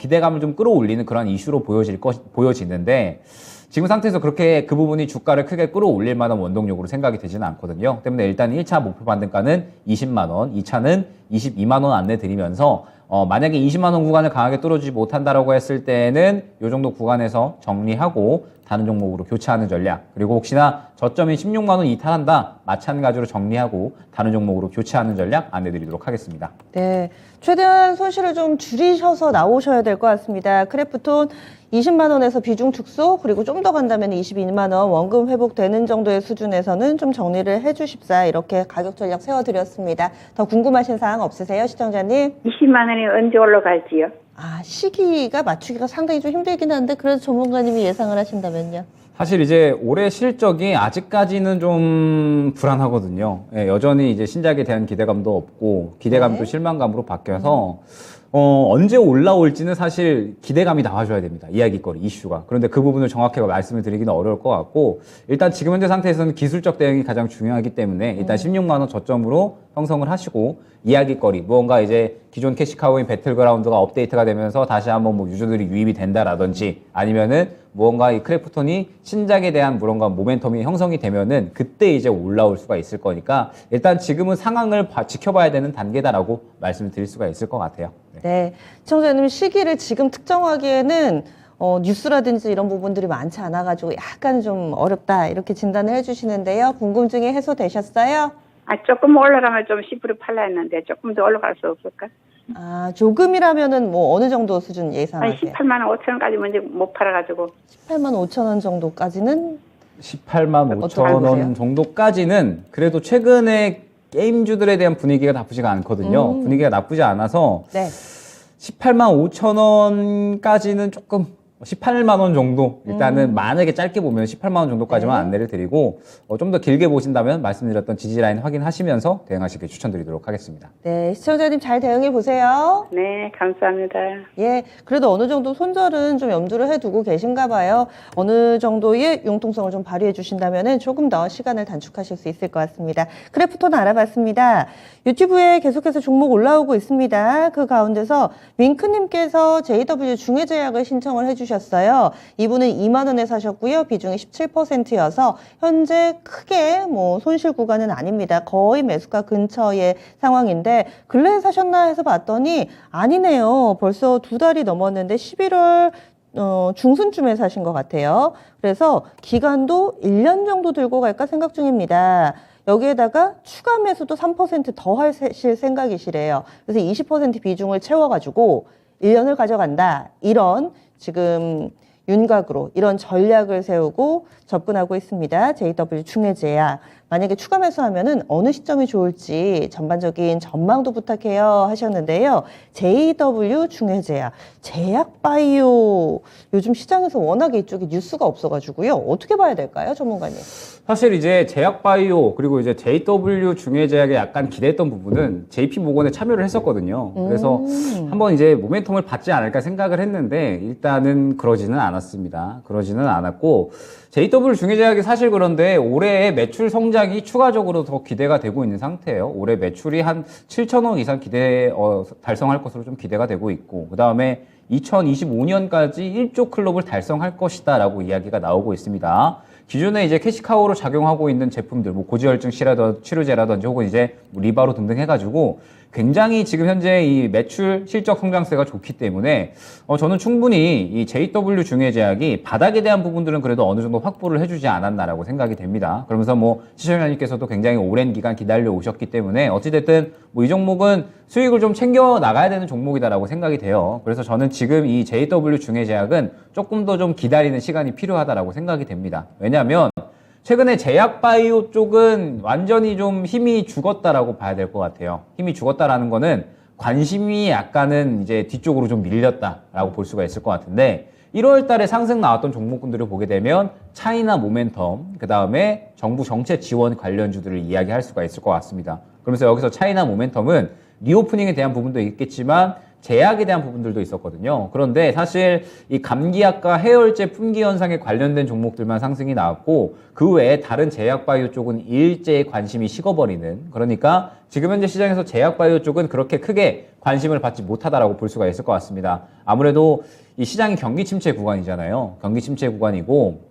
기대감을 좀 끌어올리는 그런 이슈로 보여지는데, 지금 상태에서 그렇게 그 부분이 주가를 크게 끌어올릴 만한 원동력으로 생각이 되지는 않거든요. 때문에 일단 1차 목표 반등가는 20만 원, 2차는 22만 원 안내 드리면서 만약에 20만 원 구간을 강하게 뚫어주지 못한다라고 했을 때는 이 정도 구간에서 정리하고 다른 종목으로 교체하는 전략, 그리고 혹시나 저점인 16만 원 이탈한다, 마찬가지로 정리하고 다른 종목으로 교체하는 전략 안내드리도록 하겠습니다. 네, 최대한 손실을 좀 줄이셔서 나오셔야 될 것 같습니다. 크래프톤 20만 원에서 비중 축소, 그리고 좀 더 간다면 22만 원 원금 회복되는 정도의 수준에서는 좀 정리를 해주십사, 이렇게 가격 전략 세워드렸습니다. 더 궁금하신 사항 없으세요, 시청자님? 20만 원이 언제 올라갈지요? 시기가 맞추기가 상당히 좀 힘들긴 한데, 그래도 전문가님이 예상을 하신다면요? 사실 이제 올해 실적이 아직까지는 좀 불안하거든요. 예, 여전히 이제 신작에 대한 기대감도 없고, 기대감도 네. 실망감으로 바뀌어서 언제 올라올지는 사실 기대감이 나와줘야 됩니다. 이야기거리, 이슈가. 그런데 그 부분을 정확하게 말씀을 드리기는 어려울 것 같고, 일단 지금 현재 상태에서는 기술적 대응이 가장 중요하기 때문에 일단 16만 원 저점으로 형성을 하시고, 이야기거리, 무언가 이제 기존 캐시카우인 배틀그라운드가 업데이트가 되면서 다시 한번 유저들이 유입이 된다라든지, 아니면은 무언가 이 크래프톤이 신작에 대한 무언가 모멘텀이 형성이 되면은 그때 이제 올라올 수가 있을 거니까, 일단 지금은 상황을 지켜봐야 되는 단계다라고 말씀을 드릴 수가 있을 것 같아요. 네, 시청자님, 시기를 지금 특정하기에는 뉴스라든지 이런 부분들이 많지 않아가지고 약간 좀 어렵다 이렇게 진단을 해주시는데요. 궁금증이 해소되셨어요? 조금 올라가면 좀 10% 팔라 했는데 조금 더 올라갈 수 없을까? 조금이라면은 뭐 어느 정도 수준 예상하세요? 18만 5천 원까지 먼저 못 팔아가지고. 18만 5천 원 정도까지는 18만 어떻게 5천 보세요? 원 정도까지는 그래도 최근에 게임주들에 대한 분위기가 나쁘지가 않거든요. 분위기가 나쁘지 않아서 네. 18만 5천 원까지는 조금 18만 원 정도 일단은 만약에 짧게 보면 18만 원 정도까지만 네. 안내를 드리고 좀 더 길게 보신다면 말씀드렸던 지지 라인 확인하시면서 대응하시길 추천드리도록 하겠습니다. 네, 시청자님 잘 대응해 보세요. 네, 감사합니다. 예, 그래도 어느 정도 손절은 좀 염두를 해두고 계신가 봐요. 어느 정도의 융통성을 좀 발휘해 주신다면은 조금 더 시간을 단축하실 수 있을 것 같습니다. 그래프톤 알아봤습니다. 유튜브에 계속해서 종목 올라오고 있습니다. 그 가운데서 윙크님께서 JW 중해제약을 신청을 해주셨어요. 이분은 2만 원에 사셨고요. 비중이 17%여서 현재 크게 뭐 손실 구간은 아닙니다. 거의 매수가 근처의 상황인데 근래에 사셨나 해서 봤더니 아니네요. 벌써 2달이 넘었는데 11월 중순쯤에 사신 것 같아요. 그래서 기간도 1년 정도 들고 갈까 생각 중입니다. 여기에다가 추가 매수도 3%더 하실 생각이시래요. 그래서 20% 비중을 채워가지고 1년을 가져간다. 이런 지금 윤곽으로 이런 전략을 세우고 접근하고 있습니다. JW 중해제약. 만약에 추가 매수하면은 어느 시점이 좋을지 전반적인 전망도 부탁해요 하셨는데요. JW 중해제약, 제약바이오 요즘 시장에서 워낙에 이쪽에 뉴스가 없어가지고요. 어떻게 봐야 될까요, 전문가님? 사실 이제 제약바이오 그리고 이제 JW 중해제약에 약간 기대했던 부분은 JP모건에 참여를 했었거든요. 그래서 한번 이제 모멘텀을 받지 않을까 생각을 했는데 일단은 그러지는 않았습니다. 그러지는 않았고 JW 중해제약이 사실 그런데 올해의 매출 성장이 추가적으로 더 기대가 되고 있는 상태예요. 올해 매출이 한 7천억 이상 달성할 것으로 좀 기대가 되고 있고 그 다음에 2025년까지 1조 클럽을 달성할 것이다 라고 이야기가 나오고 있습니다. 기존에 이제 캐시카우로 작용하고 있는 제품들, 뭐 고지혈증 치료제라든지 혹은 이제 뭐 리바로 등등 해가지고 굉장히 지금 현재 이 매출 실적 성장세가 좋기 때문에 저는 충분히 이 JW 중해제약이 바닥에 대한 부분들은 그래도 어느 정도 확보를 해주지 않았나라고 생각이 됩니다. 그러면서 뭐 시청자님께서도 굉장히 오랜 기간 기다려 오셨기 때문에 어찌됐든 뭐 이 종목은 수익을 좀 챙겨 나가야 되는 종목이다라고 생각이 돼요. 그래서 저는 지금 이 JW 중해제약은 조금 더 좀 기다리는 시간이 필요하다라고 생각이 됩니다. 왜냐하면 최근에 제약바이오 쪽은 완전히 좀 힘이 죽었다라고 봐야 될 것 같아요. 힘이 죽었다라는 거는 관심이 약간은 이제 뒤쪽으로 좀 밀렸다라고 볼 수가 있을 것 같은데 1월 달에 상승 나왔던 종목군들을 보게 되면 차이나 모멘텀, 그 다음에 정부 정책 지원 관련주들을 이야기할 수가 있을 것 같습니다. 그러면서 여기서 차이나 모멘텀은 리오프닝에 대한 부분도 있겠지만 제약에 대한 부분들도 있었거든요. 그런데 사실 이 감기약과 해열제 품귀 현상에 관련된 종목들만 상승이 나왔고 그 외에 다른 제약바이오 쪽은 일제히 관심이 식어버리는, 그러니까 지금 현재 시장에서 제약바이오 쪽은 그렇게 크게 관심을 받지 못하다라고 볼 수가 있을 것 같습니다. 아무래도 이 시장이 경기 침체 구간이잖아요. 경기 침체 구간이고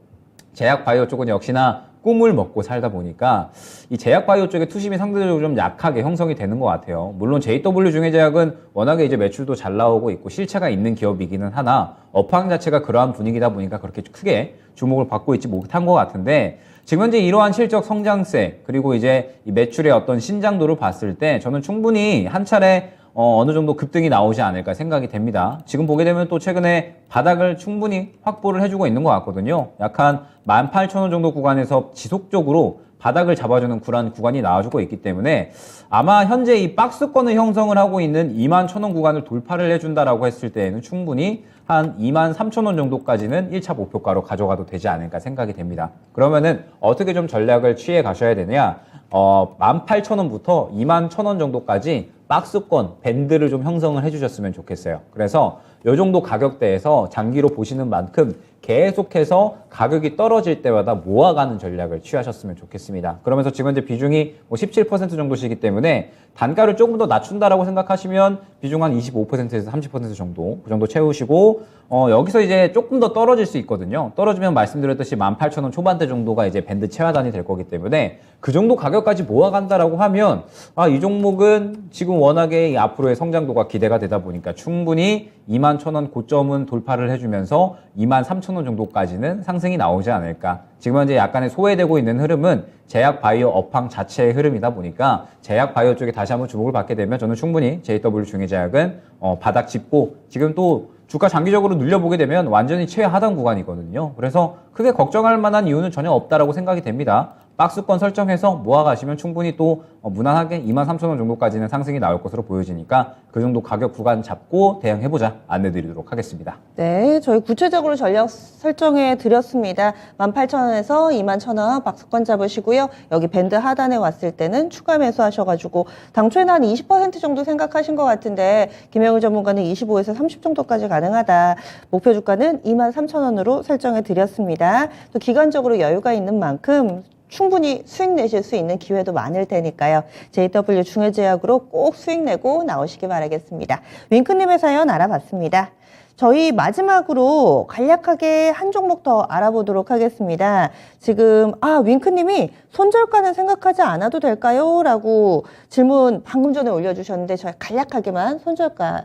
제약바이오 쪽은 역시나 꿈을 먹고 살다 보니까 이 제약바이오 쪽의 투심이 상대적으로 좀 약하게 형성이 되는 것 같아요. 물론 JW 중해제약은 워낙에 이제 매출도 잘 나오고 있고 실체가 있는 기업이기는 하나 업황 자체가 그러한 분위기다 보니까 그렇게 크게 주목을 받고 있지 못한 것 같은데 지금 현재 이러한 실적 성장세 그리고 이제 이 매출의 어떤 신장도를 봤을 때 저는 충분히 한 차례 어느 정도 급등이 나오지 않을까 생각이 됩니다. 지금 보게 되면 또 최근에 바닥을 충분히 확보를 해주고 있는 것 같거든요. 약 한 18,000원 정도 구간에서 지속적으로 바닥을 잡아주는 그런 구간이 나와주고 있기 때문에 아마 현재 이 박스권을 형성을 하고 있는 21,000원 구간을 돌파를 해준다라고 했을 때에는 충분히 한 23,000원 정도까지는 1차 목표가로 가져가도 되지 않을까 생각이 됩니다. 그러면은 어떻게 좀 전략을 취해 가셔야 되느냐? 18,000원부터 21,000원 정도까지 박스권, 밴드를 좀 형성을 해주셨으면 좋겠어요. 그래서 이 정도 가격대에서 장기로 보시는 만큼 계속해서 가격이 떨어질 때마다 모아가는 전략을 취하셨으면 좋겠습니다. 그러면서 지금 이제 비중이 뭐 17% 정도시기 때문에 단가를 조금 더 낮춘다라고 생각하시면 비중 한 25%에서 30% 정도 그 정도 채우시고 여기서 이제 조금 더 떨어질 수 있거든요. 떨어지면 말씀드렸듯이 18,000원 초반대 정도가 이제 밴드 최하단이 될 거기 때문에 그 정도 가격까지 모아간다라고 하면 이 종목은 지금 워낙에 이 앞으로의 성장도가 기대가 되다 보니까 충분히 21,000원 고점은 돌파를 해주면서 23,000원 정도까지는 상승이 나오지 않을까. 지금 현재 약간의 소외되고 있는 흐름은 제약 바이오 업황 자체의 흐름이다 보니까 제약 바이오 쪽에 다시 한번 주목을 받게 되면 저는 충분히 JW 중해제약은 바닥 짚고 지금 또 주가 장기적으로 눌려보게 되면 완전히 최하단 구간이거든요. 그래서 크게 걱정할 만한 이유는 전혀 없다라고 생각이 됩니다. 박스권 설정해서 모아가시면 충분히 또 무난하게 23,000원 정도까지는 상승이 나올 것으로 보여지니까 그 정도 가격 구간 잡고 대응해보자 안내드리도록 하겠습니다. 네, 저희 구체적으로 전략 설정해 드렸습니다. 18,000원에서 21,000원 박스권 잡으시고요. 여기 밴드 하단에 왔을 때는 추가 매수하셔가지고 당초에는 한 20% 정도 생각하신 것 같은데 김영일 전문가는 25에서 30 정도까지 가능하다. 목표 주가는 23,000원으로 설정해 드렸습니다. 또 기간적으로 여유가 있는 만큼 충분히 수익 내실 수 있는 기회도 많을 테니까요. JW 중해제약으로 꼭 수익 내고 나오시기 바라겠습니다. 윙크님의 사연 알아봤습니다. 저희 마지막으로 간략하게 한 종목 더 알아보도록 하겠습니다. 지금 윙크님이 손절가는 생각하지 않아도 될까요? 라고 질문 방금 전에 올려주셨는데 저희 간략하게만 손절가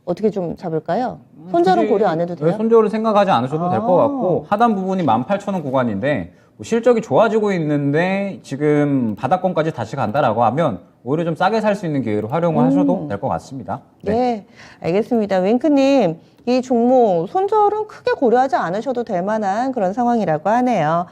어떻게 좀 잡을까요? 손절은 고려 안 해도 돼요? 네, 손절을 생각하지 않으셔도 될 것 같고 하단 부분이 18,000원 구간인데 실적이 좋아지고 있는데 지금 바닥권까지 다시 간다라고 하면 오히려 좀 싸게 살 수 있는 기회로 활용을 하셔도 될 것 같습니다. 네, 알겠습니다. 윙크님, 이 종목 손절은 크게 고려하지 않으셔도 될 만한 그런 상황이라고 하네요.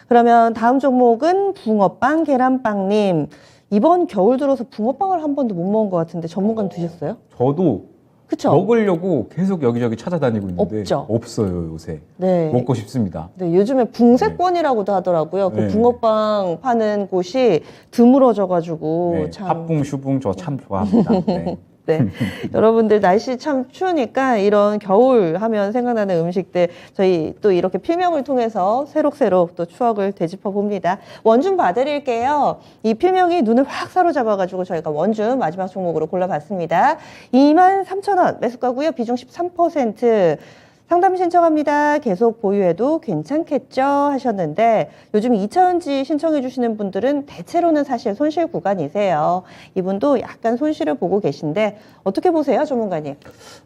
그러면 다음 종목은 붕어빵 계란빵님. 이번 겨울 들어서 붕어빵을 한 번도 못 먹은 것 같은데 전문가님 드셨어요? 저도 그쵸? 먹으려고 계속 여기저기 찾아다니고 있는데 없죠? 없어요 요새. 네. 먹고 싶습니다. 네, 요즘에 붕세권이라고도 하더라고요. 그 네. 붕어빵 파는 곳이 드물어져가지고 네, 참. 팥붕, 슈붕 저 참 좋아합니다. 네. 네. 여러분들 날씨 참 추우니까 이런 겨울 하면 생각나는 음식들 저희 또 이렇게 필명을 통해서 새록새록 또 추억을 되짚어 봅니다. 원준 봐드릴게요. 이 필명이 눈을 확 사로잡아가지고 저희가 원준 마지막 종목으로 골라봤습니다. 23,000원 매수가고요. 비중 13%. 상담 신청합니다. 계속 보유해도 괜찮겠죠? 하셨는데 요즘 2차전지 신청해 주시는 분들은 대체로는 사실 손실 구간이세요. 이분도 약간 손실을 보고 계신데 어떻게 보세요, 전문가님?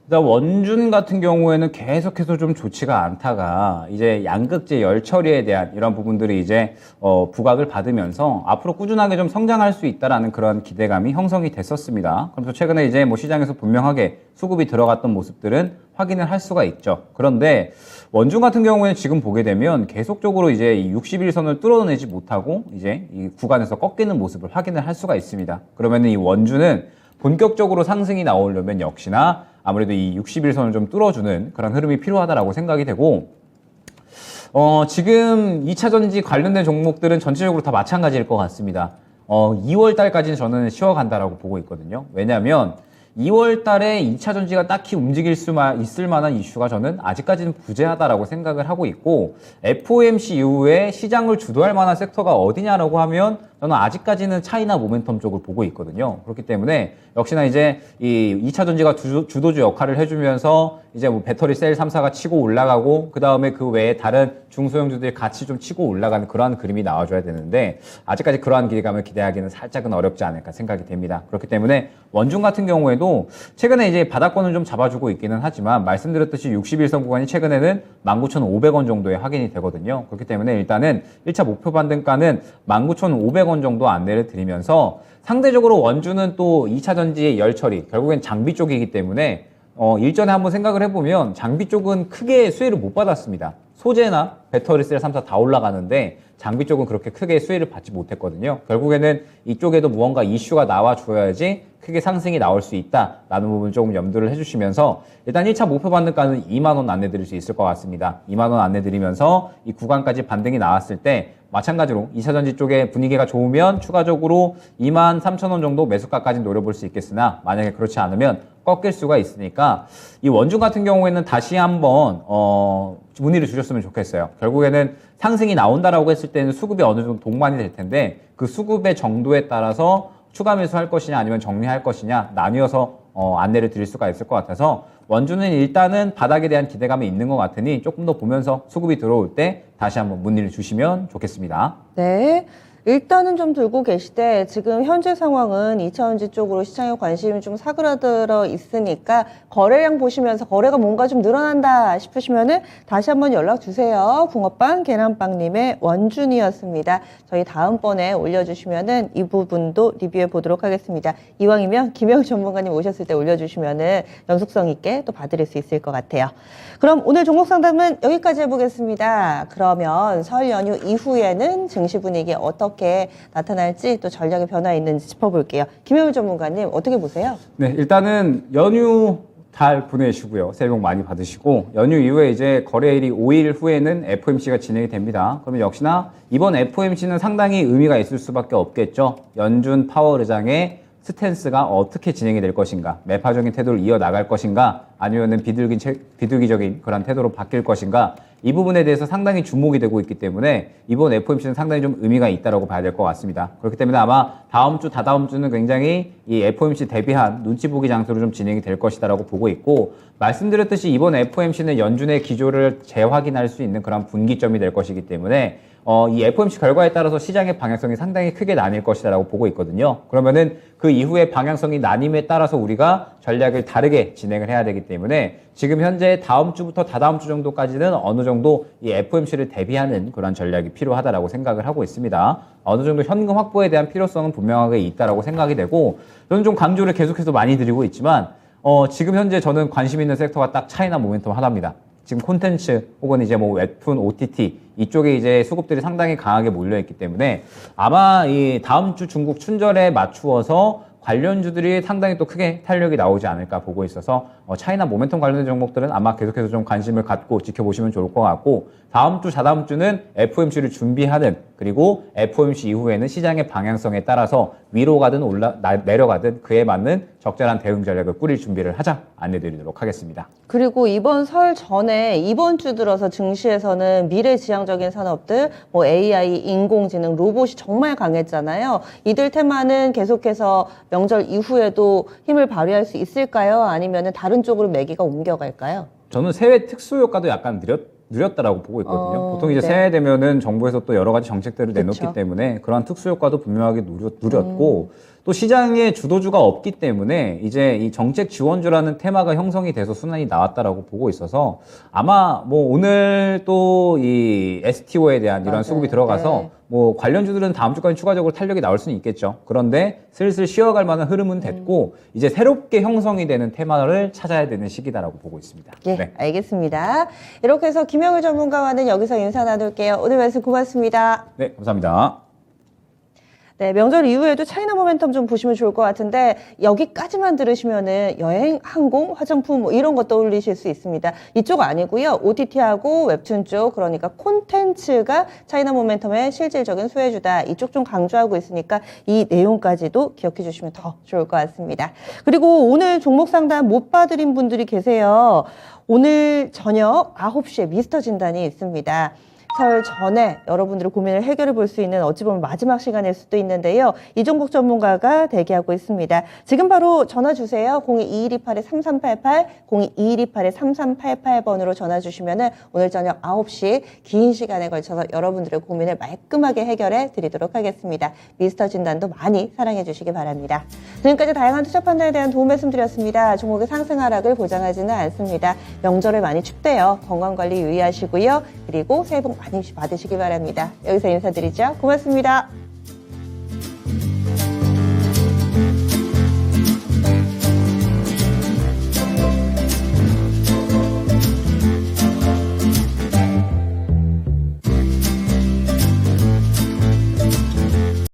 일단 원준 같은 경우에는 계속해서 좀 좋지가 않다가 이제 양극재 열 처리에 대한 이런 부분들이 이제 부각을 받으면서 앞으로 꾸준하게 좀 성장할 수 있다라는 그런 기대감이 형성이 됐었습니다. 그래서 최근에 이제 뭐 시장에서 분명하게 수급이 들어갔던 모습들은 확인을 할 수가 있죠. 그런데 원준 같은 경우에는 지금 보게 되면 계속적으로 이제 이 61선을 뚫어내지 못하고 이제 이 구간에서 꺾이는 모습을 확인을 할 수가 있습니다. 그러면 이 원준은 본격적으로 상승이 나오려면 역시나 아무래도 이 61선을 좀 뚫어주는 그런 흐름이 필요하다라고 생각이 되고 지금 2차전지 관련된 종목들은 전체적으로 다 마찬가지일 것 같습니다. 2월 달까지는 저는 쉬어간다라고 보고 있거든요. 왜냐하면 2월 달에 2차 전지가 딱히 움직일 수 있을 만한 이슈가 저는 아직까지는 부재하다라고 생각을 하고 있고 FOMC 이후에 시장을 주도할 만한 섹터가 어디냐라고 하면 저는 아직까지는 차이나 모멘텀 쪽을 보고 있거든요. 그렇기 때문에 역시나 이제 이 2차 전지가 주도주 역할을 해주면서 이제 뭐 배터리 셀 3사가 치고 올라가고 그 다음에 그 외에 다른 중소형주들이 같이 좀 치고 올라가는 그러한 그림이 나와줘야 되는데 아직까지 그러한 기대감을 기대하기는 살짝은 어렵지 않을까 생각이 됩니다. 그렇기 때문에 원중 같은 경우에도 최근에 이제 바닥권을 좀 잡아주고 있기는 하지만 말씀드렸듯이 61선 구간이 최근에는 19,500원 정도에 확인이 되거든요. 그렇기 때문에 일단은 1차 목표 반등가는 19,500원 정도 안내를 드리면서 상대적으로 원주는 또 2차 전지의 열 처리 결국엔 장비 쪽이기 때문에 일전에 한번 생각을 해보면 장비 쪽은 크게 수혜를 못 받았습니다. 소재나 배터리셀 3사 다 올라가는데 장비 쪽은 그렇게 크게 수혜를 받지 못했거든요. 결국에는 이쪽에도 무언가 이슈가 나와줘야지 크게 상승이 나올 수 있다라는 부분 조금 염두를 해주시면서 일단 1차 목표 반등가는 2만 원 안내드릴 수 있을 것 같습니다. 2만 원 안내드리면서 이 구간까지 반등이 나왔을 때 마찬가지로 2차전지 쪽에 분위기가 좋으면 추가적으로 2만 3천 원 정도 매수가까지 노려볼 수 있겠으나 만약에 그렇지 않으면 꺾일 수가 있으니까 이 원중 같은 경우에는 다시 한번 문의를 주셨으면 좋겠어요. 결국에는 상승이 나온다라고 했을 때는 수급이 어느 정도 동반이 될 텐데 그 수급의 정도에 따라서 추가 매수할 것이냐 아니면 정리할 것이냐 나뉘어서 안내를 드릴 수가 있을 것 같아서 원주는 일단은 바닥에 대한 기대감이 있는 것 같으니 조금 더 보면서 수급이 들어올 때 다시 한번 문의를 주시면 좋겠습니다. 네. 일단은 좀 들고 계시되 지금 현재 상황은 2차전지 쪽으로 시장에 관심이 좀 사그라들어 있으니까 거래량 보시면서 거래가 뭔가 좀 늘어난다 싶으시면은 다시 한번 연락 주세요. 붕어빵 계란빵님의 원준이었습니다. 저희 다음번에 올려주시면은 이 부분도 리뷰해 보도록 하겠습니다. 이왕이면 김영 전문가님 오셨을 때 올려주시면은 연속성 있게 또 봐드릴 수 있을 것 같아요. 그럼 오늘 종목 상담은 여기까지 해보겠습니다. 그러면 설 연휴 이후에는 증시 분위기 어떻게 나타날지 또 전략의 변화 있는지 짚어볼게요. 김영일 전문가님 어떻게 보세요? 네, 일단은 연휴 잘 보내시고요. 새해 복 많이 받으시고 연휴 이후에 이제 거래일이 5일 후에는 FOMC가 진행이 됩니다. 그러면 역시나 이번 FOMC는 상당히 의미가 있을 수밖에 없겠죠. 연준 파월 의장의 스탠스가 어떻게 진행이 될 것인가, 매파적인 태도를 이어나갈 것인가, 아니면은 비둘기적인 그런 태도로 바뀔 것인가, 이 부분에 대해서 상당히 주목이 되고 있기 때문에 이번 FOMC는 상당히 좀 의미가 있다고 봐야 될 것 같습니다. 그렇기 때문에 아마 다음 주, 다다음 주는 굉장히 이 FOMC 대비한 눈치 보기 장소로 좀 진행이 될 것이다라고 보고 있고, 말씀드렸듯이 이번 FOMC는 연준의 기조를 재확인할 수 있는 그런 분기점이 될 것이기 때문에 이 FOMC 결과에 따라서 시장의 방향성이 상당히 크게 나뉠 것이다라고 보고 있거든요. 그러면은 그 이후에 방향성이 나뀜에 따라서 우리가 전략을 다르게 진행을 해야 되기 때문에 지금 현재 다음 주부터 다다음 주 정도까지는 어느 정도 이 FOMC를 대비하는 그런 전략이 필요하다라고 생각을 하고 있습니다. 어느 정도 현금 확보에 대한 필요성은 분명하게 있다라고 생각이 되고, 저는 좀 강조를 계속해서 많이 드리고 있지만 지금 현재 저는 관심 있는 섹터가 딱 차이나 모멘텀 하나입니다. 지금 콘텐츠 혹은 이제 뭐 웹툰, OTT 이쪽에 이제 수급들이 상당히 강하게 몰려있기 때문에 아마 이 다음 주 중국 춘절에 맞추어서 관련주들이 상당히 또 크게 탄력이 나오지 않을까 보고 있어서 차이나 모멘텀 관련된 종목들은 아마 계속해서 좀 관심을 갖고 지켜보시면 좋을 것 같고, 다음 주, 다다음 주는 FOMC를 준비하는, 그리고 FOMC 이후에는 시장의 방향성에 따라서 위로 가든 내려가든 그에 맞는 적절한 대응 전략을 꾸릴 준비를 하자 안내드리도록 하겠습니다. 그리고 이번 설 전에 이번 주 들어서 증시에서는 미래지향적인 산업들, 뭐 AI, 인공지능, 로봇이 정말 강했잖아요. 이들 테마는 계속해서 명절 이후에도 힘을 발휘할 수 있을까요? 아니면 다른 쪽으로 매기가 옮겨갈까요? 저는 새해 특수 효과도 약간 느렸다라고 보고 있거든요. 보통 이제 네. 새해 되면은 정부에서 또 여러 가지 정책들을 내놓기 그쵸. 때문에 그러한 특수 효과도 분명하게 누렸고, 또 시장에 주도주가 없기 때문에 이제 이 정책 지원주라는 테마가 형성이 돼서 순환이 나왔다라고 보고 있어서 아마 뭐 오늘 또 이 STO에 대한 이런 맞아요. 수급이 들어가서 네. 뭐 관련주들은 다음 주까지 추가적으로 탄력이 나올 수는 있겠죠. 그런데 슬슬 쉬어갈 만한 흐름은 됐고 이제 새롭게 형성이 되는 테마를 찾아야 되는 시기다라고 보고 있습니다. 예, 네. 알겠습니다. 이렇게 해서 김영일 전문가와는 여기서 인사 나눌게요. 오늘 말씀 고맙습니다. 네, 감사합니다. 네, 명절 이후에도 차이나 모멘텀 좀 보시면 좋을 것 같은데 여기까지만 들으시면은 여행, 항공, 화장품 뭐 이런 거 떠올리실 수 있습니다. 이쪽 아니고요. OTT하고 웹툰 쪽, 그러니까 콘텐츠가 차이나 모멘텀의 실질적인 수혜주다. 이쪽 좀 강조하고 있으니까 이 내용까지도 기억해 주시면 더 좋을 것 같습니다. 그리고 오늘 종목 상담 못 봐드린 분들이 계세요. 오늘 저녁 9시에 미스터 진단이 있습니다. 설 전에 여러분들의 고민을 해결해 볼 수 있는 어찌 보면 마지막 시간일 수도 있는데요. 이종국 전문가가 대기하고 있습니다. 지금 바로 전화 주세요. 022128-3388, 022128-3388번으로 전화 주시면은 오늘 저녁 9시 긴 시간에 걸쳐서 여러분들의 고민을 말끔하게 해결해 드리도록 하겠습니다. 미스터 진단도 많이 사랑해 주시기 바랍니다. 지금까지 다양한 투자 판단에 대한 도움 말씀드렸습니다. 종목의 상승 하락을 보장하지는 않습니다. 명절에 많이 춥대요. 건강관리 유의하시고요. 그리고 새해 복 많이 받으시기 바랍니다. 여기서 인사드리죠. 고맙습니다.